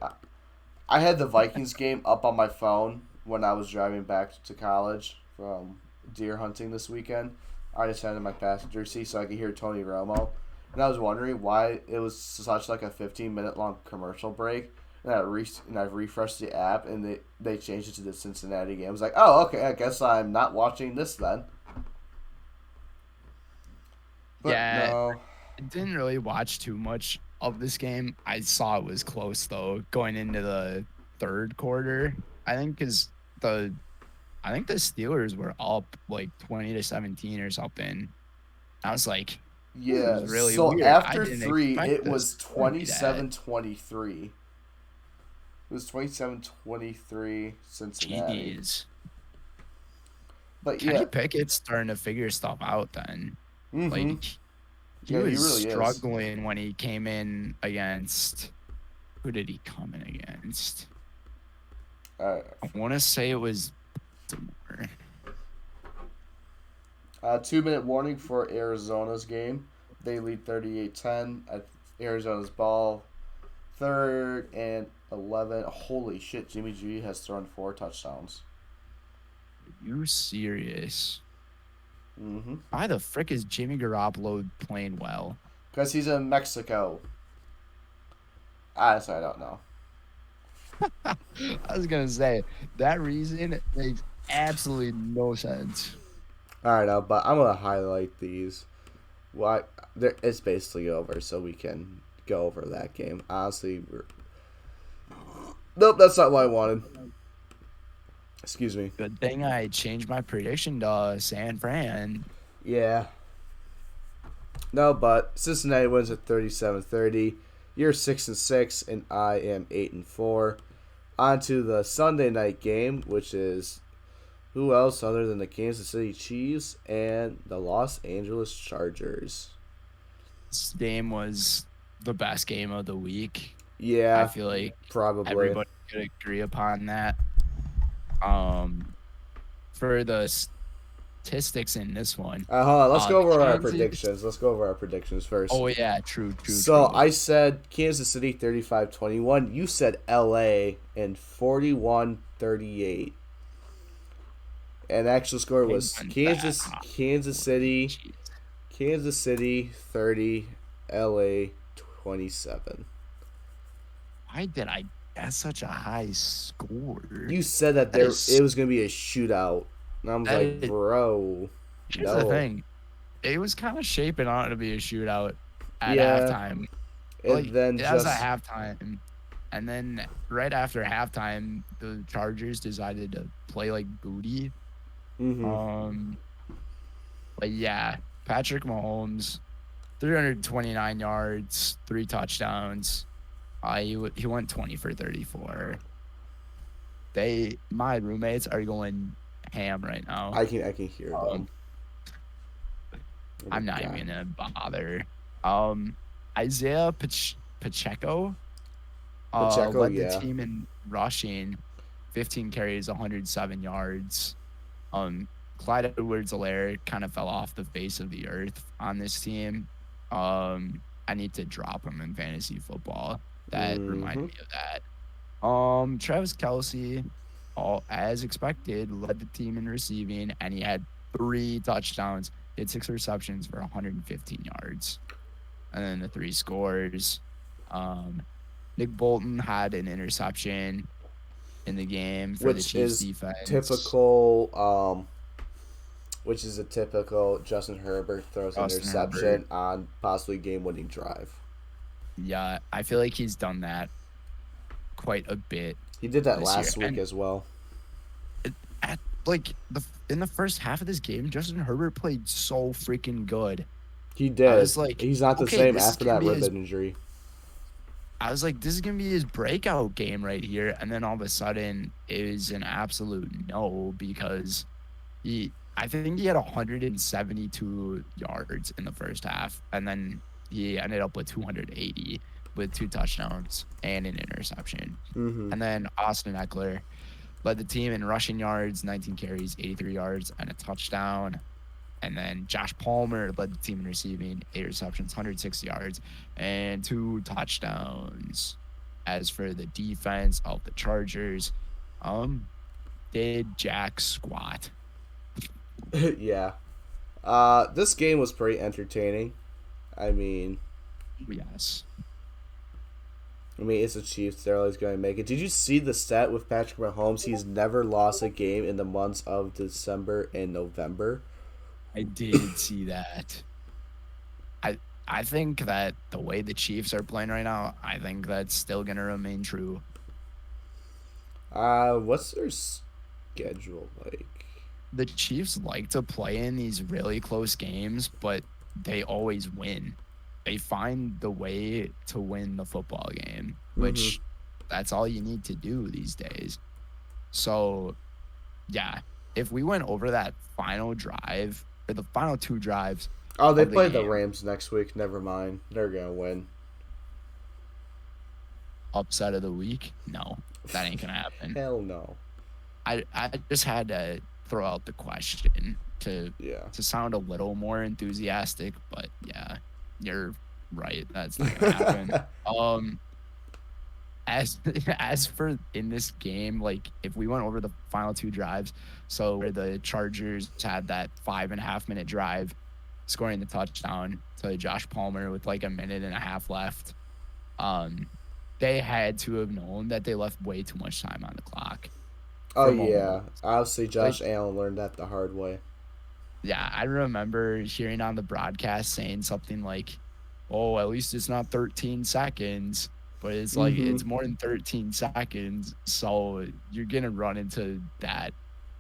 I had the Vikings game up on my phone when I was driving back to college from deer hunting this weekend. I just had it in my passenger seat so I could hear Tony Romo, and I was wondering why it was such like a 15-minute long commercial break. And I refreshed the app and they changed it to the Cincinnati game. I was like, oh okay, I guess I'm not watching this then. But Yeah, no, I didn't really watch too much of this game. I saw it was close though, going into the third quarter. I think because the I think the Steelers were up like 20-17 or something. I was like, this yeah. is really So weird. I after didn't three, expect it the was score to be that. 27-23. It was 27-23 Cincinnati. Jeez. But Kenny yeah, Pickett's starting to figure stuff out then. mm-hmm. Like he Yeah, he was really is. struggling when he came in against who did he come in against? Uh, I want to say it was Baltimore. 2-minute warning for Arizona's game. They lead 38-10 at Arizona's ball. 3rd and 11. Holy shit, Jimmy G has thrown 4 touchdowns. Are you serious? Mm-hmm. Why the frick is Jimmy Garoppolo playing well? Because he's in Mexico. Honestly, I don't know. I was gonna say that reason makes absolutely no sense. I don't know, but I'm going to highlight these. It's basically over, so we can go over that game. Honestly, nope, that's not what I wanted. Excuse me. Good thing I changed my prediction to San Fran. Yeah. No, but Cincinnati wins at 37-30. You're 6-6, and I am 8-4. On to the Sunday night game, which is who else other than the Kansas City Chiefs and the Los Angeles Chargers. This game was the best game of the week. I Yeah, feel like probably. everybody could agree upon that. For the statistics in this one, Hold on, let's go over our Kansas. predictions. Let's go over our predictions first. Oh yeah, true. So I said Kansas City 35-21. You said LA and 41-38. And the actual score was Kansas City 30, LA 27. Why did I guess such a high score? You said that it was going to be a shootout. And I was like, bro, here's the thing. It was kind of shaping on to be a shootout at halftime. And then that was at halftime. And then right after halftime, the Chargers decided to play like booty. Mm-hmm. But yeah, Patrick Mahomes, 329 yards, 3 touchdowns. He went 20 for 34. My roommates are going ham right now. I can hear them. I'm not even gonna bother. Isaiah Pacheco led the team in rushing, 15 carries, 107 yards. Clyde Edwards-Helaire kind of fell off the face of the earth on this team. I need to drop him in fantasy football. That reminded me of that. Travis Kelce, all as expected, led the team in receiving, and he had 3 touchdowns. He had 6 receptions for 115 yards. And then the 3 scores. Um, Nick Bolton had an interception in the game for the which Chiefs is defense. typical. Which is a typical Justin Herbert throws an Justin Herbert. interception on possibly game-winning drive. Yeah, I feel like he's done that quite a bit He did that this year. last week And as well. at like in the first half of this game, Justin Herbert played so freaking good. He I did. was like, He's not the okay, same this is after gonna that be rib his. injury. I was like, this is gonna be his breakout game right here, and then all of a sudden, it was an absolute no because I think he had 172 yards in the first half, and then he ended up with 280 with 2 touchdowns and an interception. Mm-hmm. And then Austin Eckler led the team in rushing yards, 19 carries, 83 yards, and a touchdown. And then Josh Palmer led the team in receiving, 8 receptions, 106 yards, and 2 touchdowns. As for the defense of the Chargers, did jack squat. Yeah. This game was pretty entertaining. I mean, Yes. it's the Chiefs. They're always going to make it. Did you see the stat with Patrick Mahomes? He's never lost a game in the months of December and November. I did see that. I I think that the way the Chiefs are playing right now, I think that's still gonna remain true. What's their schedule like? The Chiefs like to play in these really close games, but they always win. They find the way to win the football game, Mm-hmm. which that's all you need to do these days. So, yeah, if we went over that final drive or the final 2 drives Oh, they of the play the game, Rams next week. Never mind. They're gonna win. upset of the week, no, that ain't gonna happen. Hell no. I just had to throw out the question to Yeah. sound a little more enthusiastic, but yeah, you're right. That's not gonna happen. Um, as as for in this game, like if we went over the final 2 drives, so where the Chargers had that 5.5 minute drive, scoring the touchdown to Josh Palmer with like a minute and a half left. Um, they had to have known that they left way too much time on the clock Oh for yeah. Mahomes. Obviously, Like, Josh Allen learned that the hard way. yeah, I remember hearing on the broadcast saying something like, "Oh, at least it's not 13 seconds." But it's like Mm-hmm. it's more than 13 seconds, so you're gonna run into that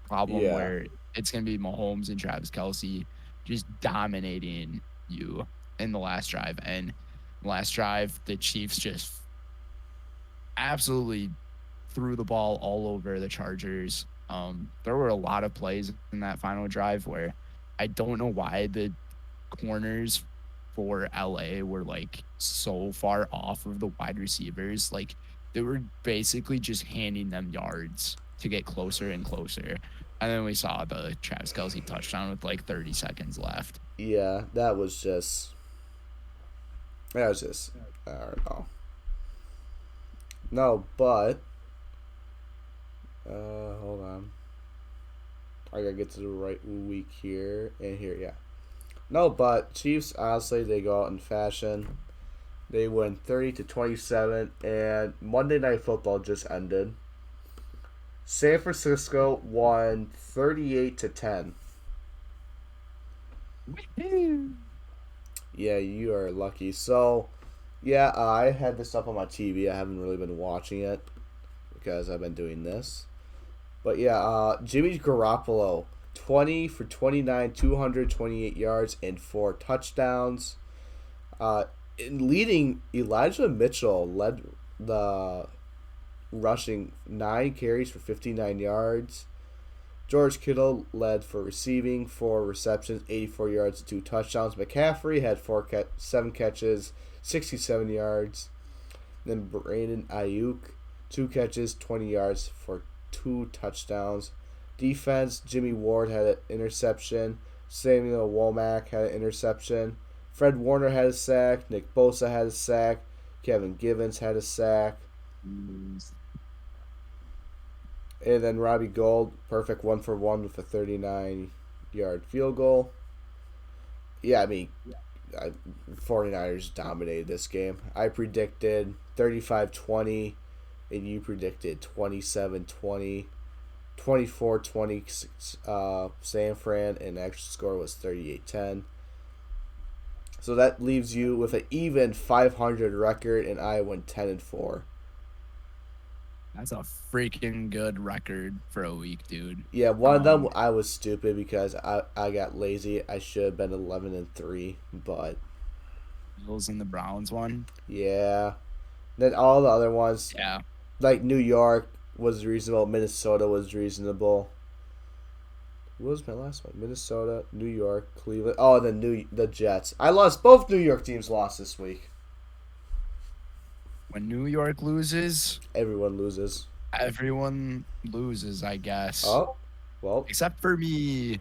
problem Yeah. where it's gonna be Mahomes and Travis Kelsey just dominating you in the last drive. And last drive, the Chiefs just absolutely threw the ball all over the Chargers. There were a lot of plays in that final drive where I don't know why the corners for LA were like so far off of the wide receivers. Like they were basically just handing them yards to get closer and closer. And then we saw the Travis Kelsey touchdown with like 30 seconds left. Yeah. That was just. That was just. I don't know. No, but. Hold on. I gotta get to the right week here and here. Yeah. No, but Chiefs. Honestly, they go out in fashion. They win 30-27, and Monday Night Football just ended. San Francisco won 38-10. Yeah, you are lucky. So, yeah, I had this up on my TV. I haven't really been watching it because I've been doing this. But yeah, Jimmy Garoppolo, 20 for 29, 228 yards, and 4 touchdowns. In leading, Elijah Mitchell led the rushing 9 carries for 59 yards. George Kittle led for receiving, 4 receptions, 84 yards, 2 touchdowns. McCaffrey had 7 catches, 67 yards. Then Brandon Ayuk, 2 catches, 20 yards for 2 touchdowns. Defense, Jimmy Ward had an interception. Samuel Womack had an interception. Fred Warner had a sack. Nick Bosa had a sack. Kevin Givens had a sack. And then Robbie Gould, perfect 1-for-1 with a 39-yard field goal. Yeah, I mean, 49ers dominated this game. I predicted 35-20, and you predicted 27-20, 24-20 San Fran, and the actual score was 38-10. So that leaves you with an even 500 record, and I went 10-4. That's a freaking good record for a week, dude. Yeah, one of them I was stupid because I got lazy. I should have been 11-3, but Bills and the Browns one. yeah. Then all the other ones, Yeah. like New York was reasonable, Minnesota was reasonable. What was my last one? Minnesota, New York, Cleveland. Oh, the Jets. I lost. Both New York teams lost this week. When New York loses, everyone loses. Everyone loses, I guess. Oh, well. Except for me.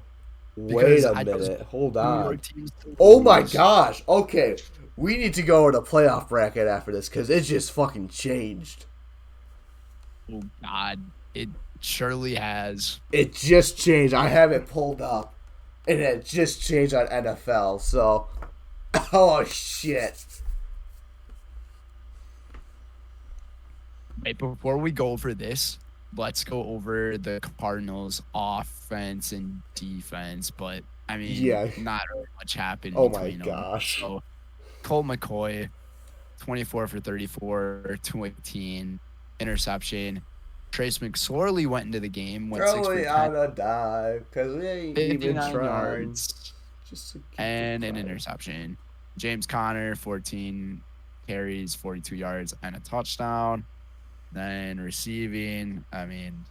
Wait a minute. Hold on. New York teams oh my gosh. Okay. We need to go to the playoff bracket after this because it just fucking changed. Oh, God. It surely has. It just changed. I have it pulled up. And it just changed on NFL. So, oh, shit. Right, before we go over this, let's go over the Cardinals' offense and defense. But, I mean, not really much happened between them. Gosh. So, Colt McCoy, 24 for 34, 218, interception. Trace McSorley went into the game, went 6 for 10. on a dive, because we ain't even trying. Yards, and an interception. James Conner, 14 carries, 42 yards, and a touchdown. Then receiving, I mean,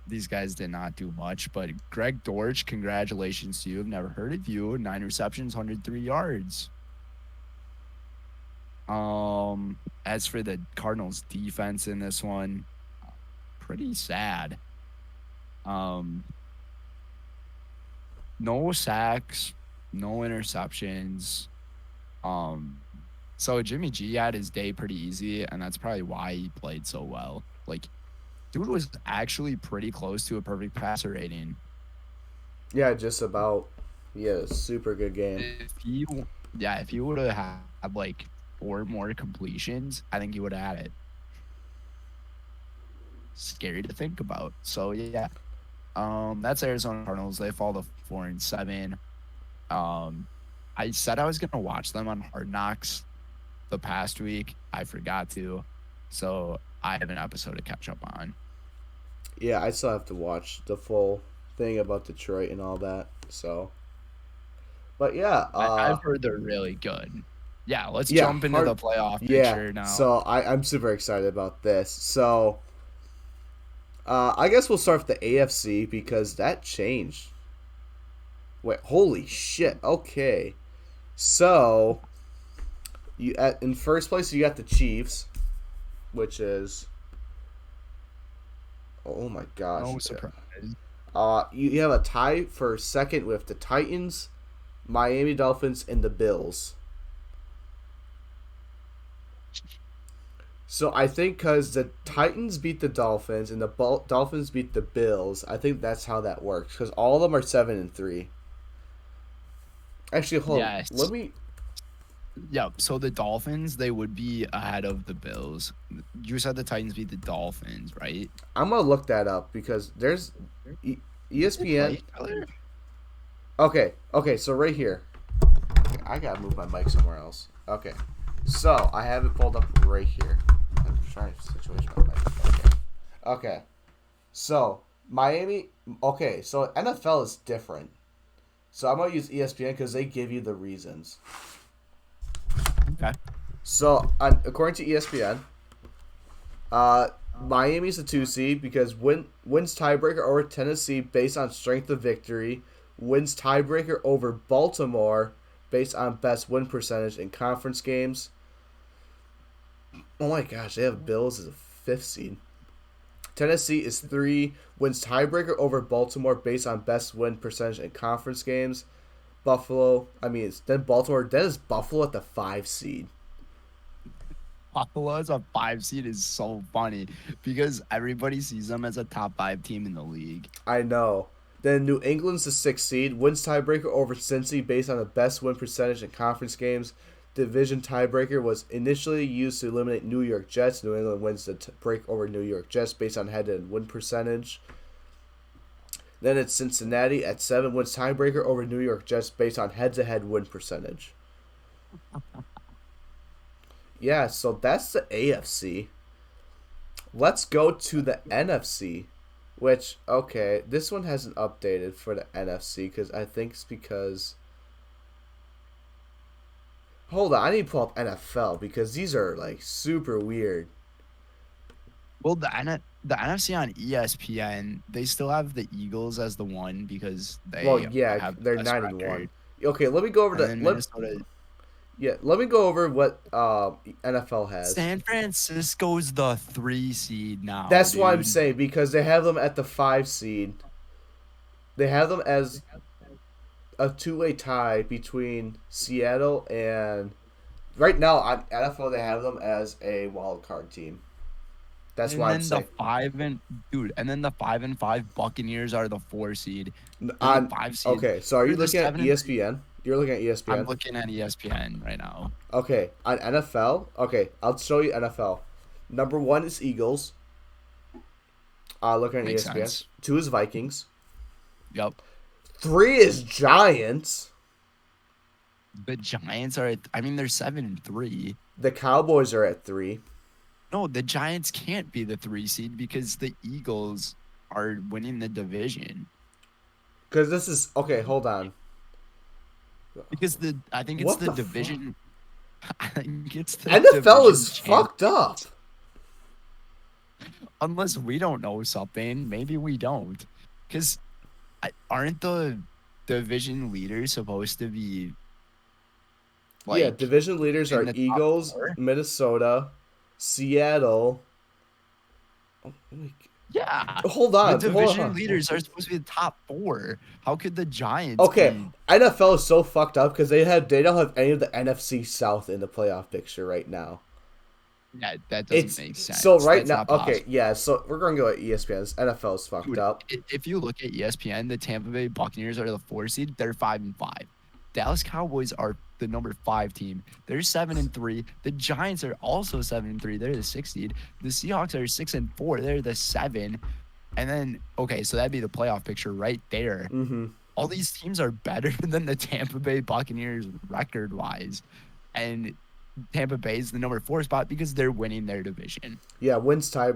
these guys did not do much, but Greg Dortch, congratulations to you. I've never heard of you. 9 receptions, 103 yards. As for the Cardinals defense in this one, pretty sad. No sacks, no interceptions. So Jimmy G had his day pretty easy, and that's probably why he played so well. Like, dude was actually pretty close to a perfect passer rating. Yeah, just about. Yeah, super good game. If he would have had like 4 more completions, I think he would have had it. Scary to think about. So yeah, that's Arizona Cardinals. They fall to 4-7. I said I was gonna watch them on Hard Knocks the past week. I forgot to, so I have an episode to catch up on. Yeah, I still have to watch the full thing about Detroit and all that. So, but yeah, I've heard they're really good. Yeah, let's jump into the playoff picture now. So I'm super excited about this. So, I guess we'll start with the AFC because that changed. Wait, holy shit! Okay, so in first place you got the Chiefs, which is, oh my gosh, no surprise. You have a tie for second with the Titans, Miami Dolphins, and the Bills. So I think because the Titans beat the Dolphins and the Dolphins beat the Bills, I think that's how that works. Because all of them are 7-3. Actually, hold on. Let me. Yeah, so the Dolphins, they would be ahead of the Bills. You said the Titans beat the Dolphins, right? I'm gonna look that up because there's ESPN. Okay, so right here. I gotta move my mic somewhere else. Okay, so I have it pulled up right here. I'm trying to situation my mic. Okay, so Miami. Okay, so NFL is different. So I'm gonna use ESPN because they give you the reasons. Okay. So according to ESPN, Miami's a 2 seed because wins tiebreaker over Tennessee based on strength of victory. Wins tiebreaker over Baltimore based on best win percentage in conference games. Oh my gosh, they have Bills as a 5th seed. Tennessee is 3, wins tiebreaker over Baltimore based on best win percentage in conference games. Baltimore, then is Buffalo at the 5 seed. Buffalo as a 5 seed is so funny because everybody sees them as a top 5 team in the league. I know. Then New England's the 6th seed. Wins tiebreaker over Cincy based on the best win percentage in conference games. Division tiebreaker was initially used to eliminate New York Jets. New England wins the break over New York Jets based on head-to-head win percentage. Then it's Cincinnati at 7 wins tiebreaker over New York Jets based on head-to-head win percentage. Yeah, so that's the AFC. Let's go to the NFC, which, okay, this one hasn't updated for the NFC because I think it's because... Hold on, I need to pull up NFL because these are, like, super weird. Well, the NFC on ESPN, they still have the Eagles as the one because Well, they yeah, have the they're best 9 and 1. record. Okay, let me go over And the... then Minnesota. Let me go over what NFL has. San Francisco's the 3 seed now, That's why I'm dude. saying, because they have them at the 5 seed. They have them as a two-way tie between Seattle and... Right now, on NFL, they have them as a wild card team. That's And why I'm then the saying. 5-5 Buccaneers are the 4 seed. The On 5 seed. Okay, so are you They're the looking at 7-3. ESPN? You're looking at I'm ESPN? looking at ESPN right now. Okay, on NFL, okay, I'll show you NFL. Number 1 is Eagles. Looking at Makes ESPN. sense. 2 is Vikings. Yep. 3 is Giants. The Giants are. They're 7-3. The Cowboys are at 3. No, the Giants can't be the 3 seed because the Eagles are winning the division. Because this is okay. Hold on. Because I think it's What the the division. I think it's the NFL division is fucked up. Unless we don't know something, maybe we don't. Because aren't the division leaders supposed to be Yeah, division leaders in are the top Eagles, 4? Minnesota, Seattle. Yeah. Hold The on. division leaders are supposed to be the top 4. How could the Giants Okay, be? NFL is so fucked up because they don't have any of the NFC South in the playoff picture right now. Yeah, that doesn't make sense. So right That's now, not okay, possible. yeah. So we're gonna go at ESPN. NFL is fucked Dude, up. if you look at ESPN, the Tampa Bay Buccaneers are the 4 seed. They're 5-5. Dallas Cowboys are the number 5 team. They're 7-3. The Giants are also 7-3. They're the 6 seed. The Seahawks are 6-4. They're the 7. And then, okay, so that'd be the playoff picture right there. Mm-hmm. All these teams are better than the Tampa Bay Buccaneers record-wise. And Tampa Bay is the number 4 spot because they're winning their division. Yeah, wins tie.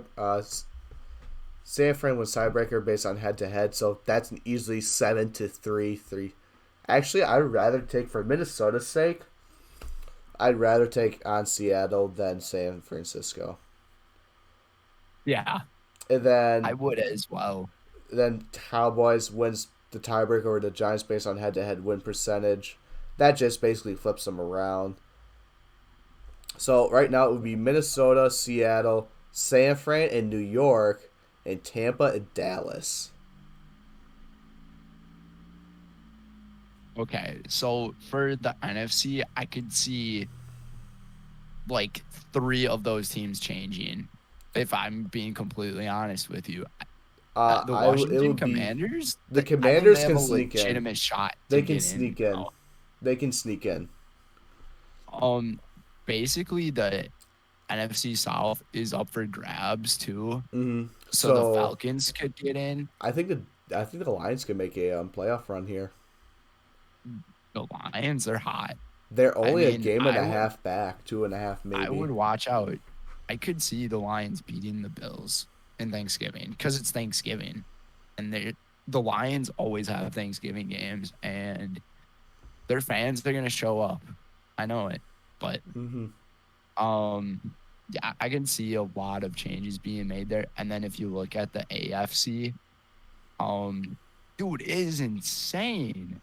San Fran wins tiebreaker based on head-to-head, so that's an easily 7-3. Actually, I'd rather take, for Minnesota's sake, I'd rather take on Seattle than San Francisco. Yeah, And then I would as well. Then Cowboys wins the tiebreaker over the Giants based on head-to-head win percentage. That just basically flips them around. So right now it would be Minnesota, Seattle, San Fran, and New York, and Tampa and Dallas. Okay, so for the NFC, I could see like 3 of those teams changing. If I'm being completely honest with you, the Washington Commanders, the I think Commanders they have can a sneak in. legitimate shot They to can get sneak in. in. They can sneak in. Basically the NFC South is up for grabs too. Mm-hmm. So the Falcons could get in. I think the Lions could make a playoff run here. The Lions are hot. They're only a game and a half back, 2.5 maybe. I would watch out. I could see the Lions beating the Bills in Thanksgiving because it's Thanksgiving, and the Lions always have Thanksgiving games, and their fans, they're gonna show up. I know it, but yeah, I can see a lot of changes being made there. And then if you look at the AFC, dude, it is insane.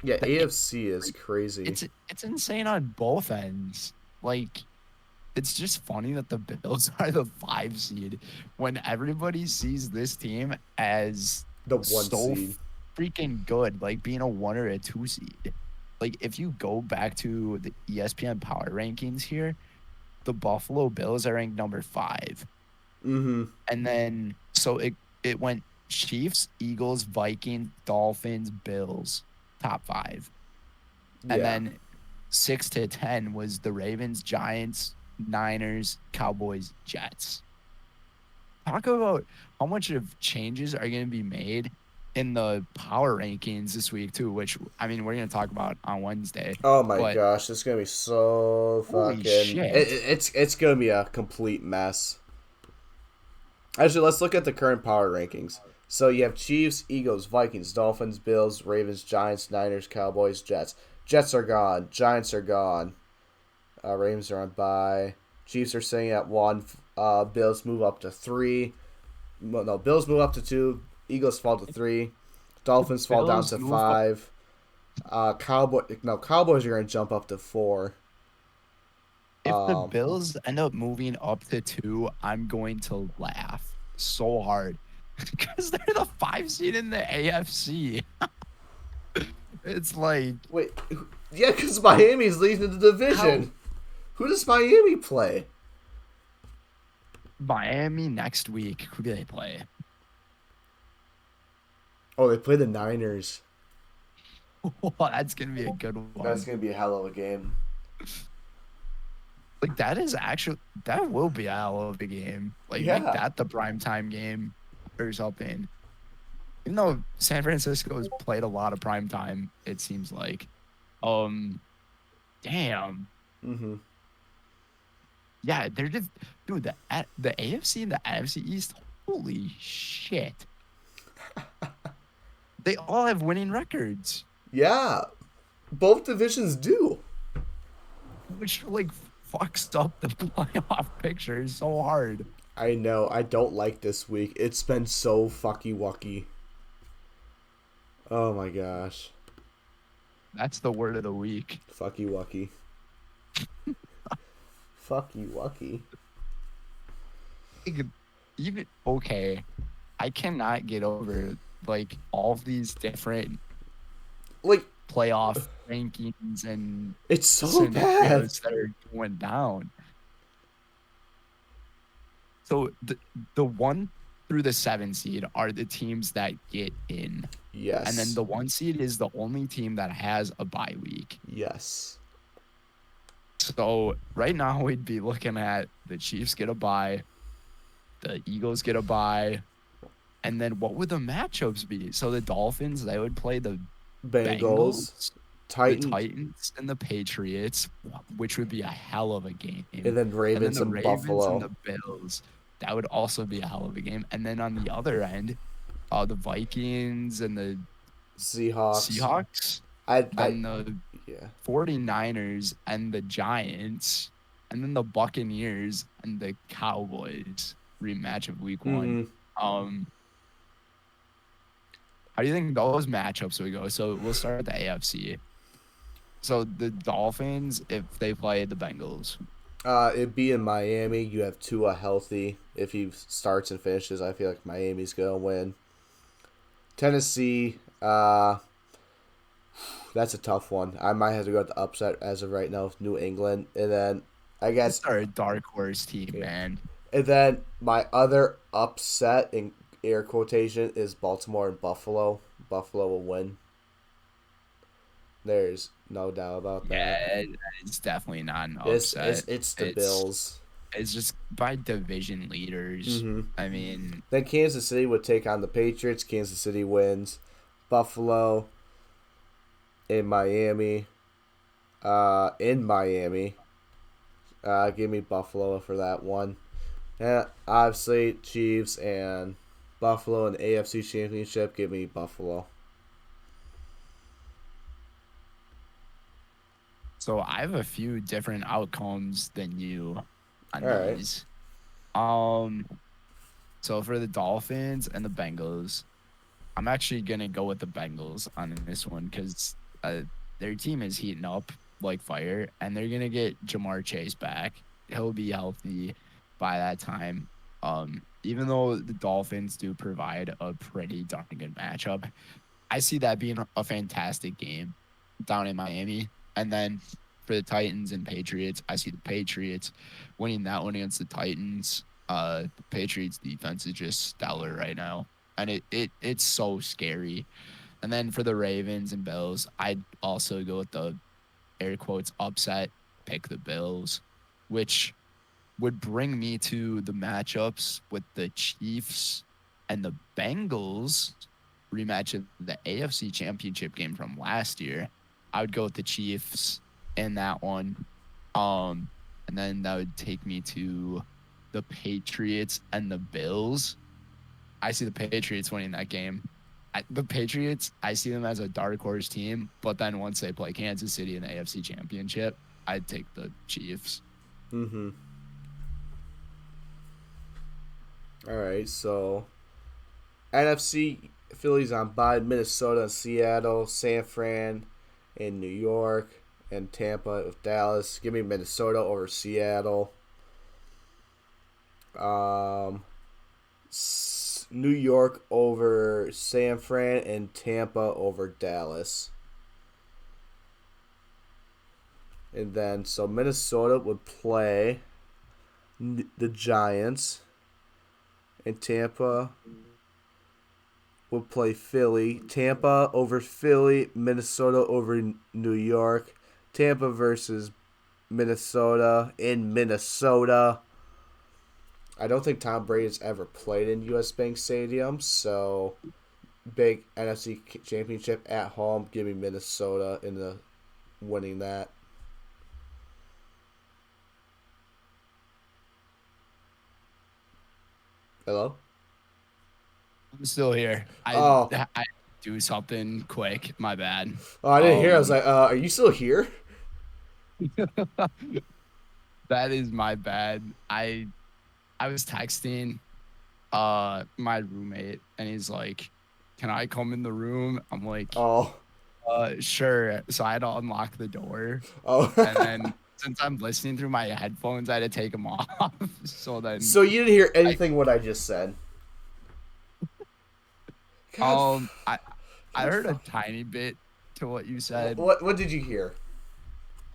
Yeah, AFC is crazy. It's insane on both ends. Like, it's just funny that the Bills are the 5 seed when everybody sees this team as the 1 seed. Freaking good, like being a 1 or a 2 seed. Like, if you go back to the ESPN power rankings here, the Buffalo Bills are ranked number 5. Mm-hmm. And then so it went Chiefs, Eagles, Vikings, Dolphins, Bills, top 5. And Yeah. then 6 to 10 was the Ravens, Giants, Niners, Cowboys, Jets. Talk about how much of changes are going to be made in the power rankings this week too, which I mean we're going to talk about on Wednesday. Oh my But gosh, it's gonna be so holy fucking. shit. It's gonna be a complete mess. Actually, let's look at the current power rankings. So you have Chiefs, Eagles, Vikings, Dolphins, Bills, Ravens, Giants, Niners, Cowboys, Jets. Jets are gone. Giants are gone. Ravens are on bye. Chiefs are sitting at 1. Bills move up to 3. No, Bills move up to 2. Eagles fall to 3. Dolphins fall down Bills to move up. 5. Cowboys are going to jump up to 4. If the Bills end up moving up to 2, I'm going to laugh so hard because they're the 5 seed in the AFC. It's like, Wait, yeah, because Miami's leading the division. how Who does Miami play? Miami next week, who do they play? Oh, they play the Niners. That's going to be a good That's one. going to be a hell of a game. Like, that will be a hell of a game. Like, make Yeah. that the primetime game or something. Even though San Francisco has played a lot of primetime, it seems like. Damn. Mm-hmm. Yeah, they're just, dude, the AFC and the NFC East, holy shit. They all have winning records, Yeah. Both divisions do. which, like, fucks up the playoff picture so hard. I know. I don't like this week. It's been so fucky wucky. Oh my gosh. That's the word of the week. Fucky wucky. Fucky wucky. Like, even, okay, I cannot get over, like, all of these different Like, playoff rankings and it's so bad. scenarios that are going down. So the 1 through the 7 seed are the teams that get in. Yes. And then the 1 seed is the only team that has a bye week. Yes. So right now we'd be looking at the Chiefs get a bye, the Eagles get a bye, and then what would the matchups be? So the Dolphins, they would play the Bengals, the Titans, and the Patriots, which would be a hell of a game. and then Ravens the and Ravens Buffalo. and the Bills, that would also be a hell of a game. And then on the other end, the Vikings and the Seahawks. and the Yeah. 49ers and the Giants, and then the Buccaneers and the Cowboys rematch of week 1. How do you think those matchups would go? So we'll start at the AFC. So the Dolphins, if they play the Bengals. It'd be in Miami. You have Tua healthy. If he starts and finishes, I feel like Miami's gonna win. Tennessee, that's a tough one. I might have to go with the upset as of right now with New England, and then I guess They're a dark horse team, man. And then my other upset in air quotation is Baltimore and Buffalo. Buffalo will win. There's no doubt about that. Yeah, it's definitely not an It's upset. it's the Bills. It's just by division leaders. Mm-hmm. I mean, Then Kansas City would take on the Patriots. Kansas City wins. Buffalo in Miami. In Miami. Give me Buffalo for that one. Yeah, obviously Chiefs and Buffalo in the AFC Championship. Give me Buffalo. so I have a few different outcomes than you on All right. these. So for the Dolphins and the Bengals, I'm actually gonna go with the Bengals on this one because their team is heating up like fire, and they're gonna get Jamar Chase back. He'll be healthy by that time. Even though the Dolphins do provide a pretty darn good matchup, I see that being a fantastic game down in Miami. And then for the Titans and Patriots, I see the Patriots winning that one against the Titans. The Patriots defense is just stellar right now, and it's so scary. And then for the Ravens and Bills, I'd also go with the air quotes upset, pick the Bills, which would bring me to the matchups with the Chiefs and the Bengals rematch of the AFC Championship game from last year. I would go with the Chiefs in that one. Um, and then that would take me to the Patriots and the Bills. I see the Patriots winning that game. The Patriots, I see them as a dark horse team, but then once they play Kansas City in the AFC Championship, I'd take the Chiefs. Mm-hmm. All right, so NFC Phillies on bye, Minnesota and Seattle, San Fran and New York, and Tampa with Dallas. Give me Minnesota over Seattle. New York over San Fran, and Tampa over Dallas. And then, so Minnesota would play the Giants, and Tampa would play Philly. Tampa over Philly, Minnesota over New York. Tampa versus Minnesota in Minnesota. I don't think Tom Brady's ever played in U.S. Bank Stadium, so big NFC Championship at home. Give me Minnesota in the winning that. Hello? I'm still here. Oh, I do something quick. My bad. I didn't hear. I was Um, like, are you still here? that is my bad. I was texting my roommate and he's like, "Can I come in the room?" I'm like, Oh, sure. So I had to unlock the door. oh. And then since I'm listening through my headphones, I had to take them off. So then So you didn't hear I anything what I just said? God, um I I God, heard a fuck. tiny bit to what you said. What did you hear?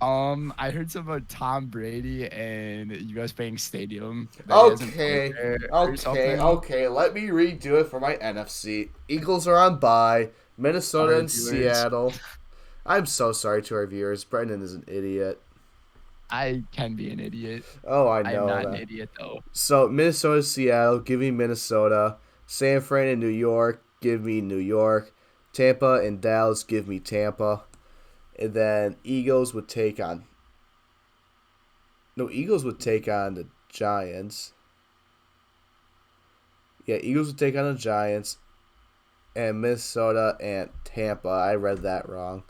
I heard something about Tom Brady and US Bank Stadium that he hasn't played Okay, there or okay, something. okay. Let me redo it for my NFC. Eagles are on bye. Minnesota Our and viewers, Seattle. I'm so sorry to our viewers. Brendan is an idiot. I can be an idiot. Oh, I I am know not an that. idiot though. So Minnesota, Seattle. Give me Minnesota. San Fran and New York. Give me New York. Tampa and Dallas. Give me Tampa. And then Eagles would take on. No, Eagles would take on the Giants. Yeah, Eagles would take on the Giants. And Minnesota and Tampa. I read that wrong.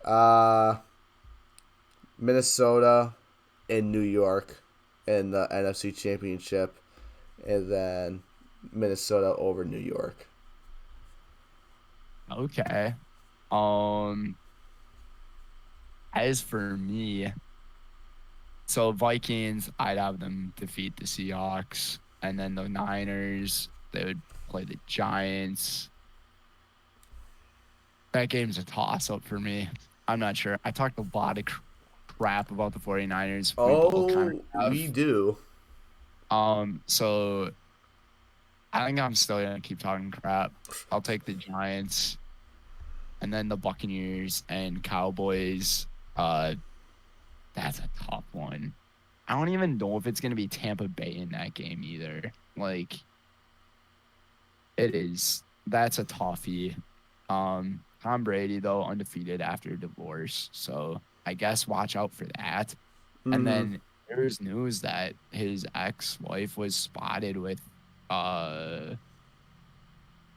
Uh, Minnesota and New York in the NFC Championship, and then Minnesota over New York. Okay. Um, as for me, so Vikings, I'd have them defeat the Seahawks, and then the Niners, they would play the Giants. That game's a toss up for me. I'm not sure. I talked a lot of crap about the 49ers. We both kind of Oh, we have. do. So I think I'm still gonna keep talking crap. I'll take the Giants and then the Buccaneers and Cowboys. Uh, that's a tough one. I don't even know if it's gonna be Tampa Bay in that game either. Like it is. That's a toughie. Tom Brady though undefeated after divorce, so I guess watch out for that. And Mm-hmm. then there's news that his ex-wife was spotted with uh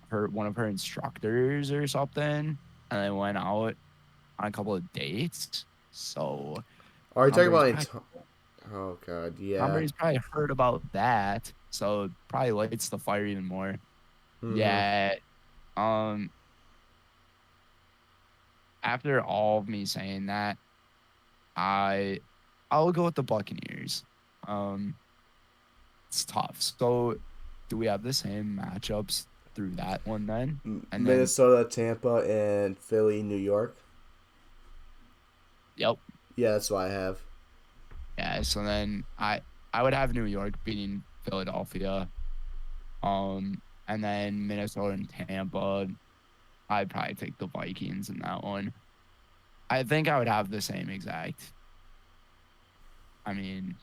her one of her instructors or something, and they went out on a couple of dates. So Are you Tom talking Brady's about? probably Oh God, Tom yeah. Brady's probably heard about that, so it probably lights the fire even more. Mm-hmm. Yeah. Um. After all of me saying that, I I'll go with the Buccaneers. Um. It's tough. So, do we have the same matchups through that one then? And then, Minnesota, Tampa, and Philly, New York. yep. Yeah, that's what I have. Yeah, so then I would have New York beating Philadelphia. And then Minnesota and Tampa. I'd probably take the Vikings in that one. I think I would have the same exact, I mean,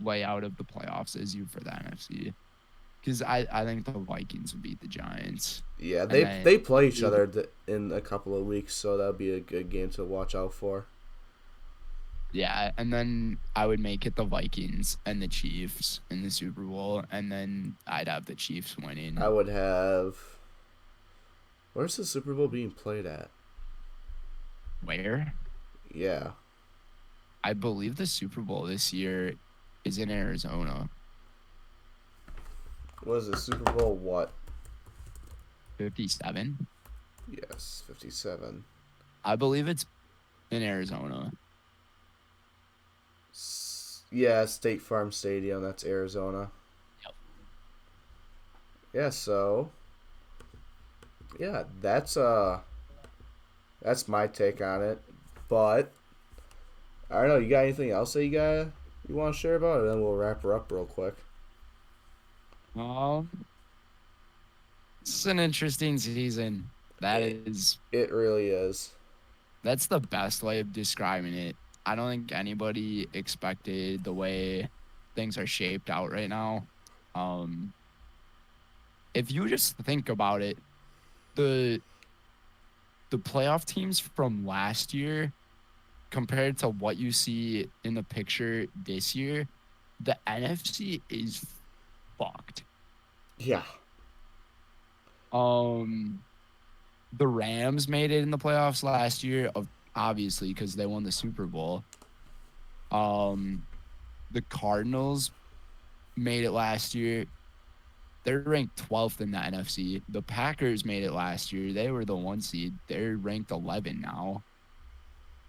layout of the playoffs as you for the NFC. Because I think the Vikings would beat the Giants. Yeah, And they then play each you, other in a couple of weeks, so that'll be a good game to watch out for. yeah, and then I would make it the Vikings and the Chiefs in the Super Bowl, and then I'd have the Chiefs I winning. would have. Where's the Super Bowl being played at? Where? Yeah, I believe the Super Bowl this year is in Arizona. was it Super Bowl what? 57. Yes, 57. I believe it's in Arizona. Yeah, State Farm Stadium. That's Arizona. Yep. Yeah, so yeah, that's my take on it. But I don't know. You got anything else that you want to share about it? And then we'll wrap her up real quick. Um, it's an interesting season. That It, is, it really is. that's the best way of describing it. I don't think anybody expected the way things are shaped out right now. Um, if you just think about it, the the playoff teams from last year compared to what you see in the picture this year, the NFC is fucked. Yeah, Um, the Rams made it in the playoffs last year, obviously because they won the Super Bowl. Um, the Cardinals made it last year. They're ranked 12th in the NFC. The Packers made it last year. They were the 1 seed. They're ranked 11 now.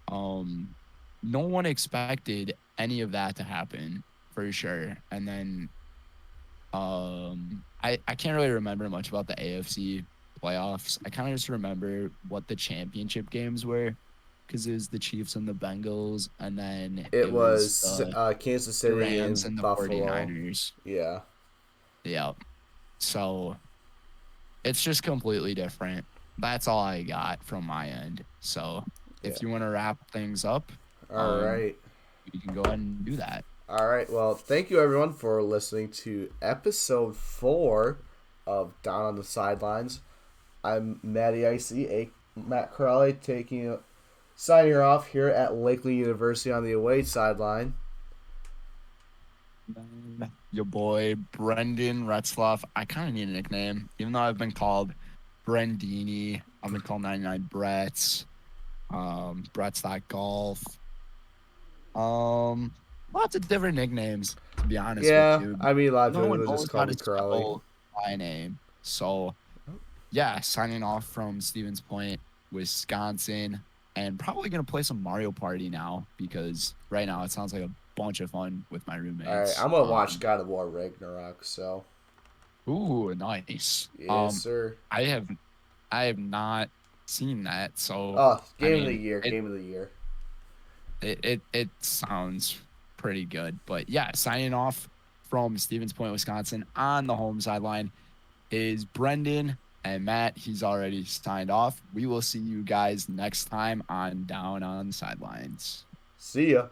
Um, no one expected any of that to happen for sure. And then I can't really remember much about the AFC playoffs. I kind of just remember what the championship games were because it was the Chiefs and the Bengals, and then it it was was Kansas the City Rams and and the Buffalo. 49ers. Yeah, Yeah. So it's just completely different. That's all I got from my end. So yeah. if you want to wrap things up, All um, right. you can go ahead and do that. All right. Well, thank you everyone for listening to episode 4 of Down on the Sidelines. I'm Matty Icy, Matt Crowley, signing off here at Lakeland University on the away sideline. Your boy Brenden Retzloff. I kind of need a nickname, even though I've been called Brendini. I've been called 99 Bretts. Brett's that golf. Lots of different nicknames, to be honest with Yeah, you. I mean a lot of No people one will just knows call how me to Crowley. spell my name. So yeah, signing off from Stevens Point, Wisconsin, and probably gonna play some Mario Party now because right now it sounds like a bunch of fun with my All right, roommates. I'm gonna watch God of War Ragnarok. So Ooh, nice. yes, sir. I have I have not seen that, so Oh, I game of the mean year, game of the year. it sounds pretty good. But yeah, signing off from Stevens Point, Wisconsin on the home sideline is Brenden and Matt. He's already signed off. We will see you guys next time on Down on Sidelines. See ya.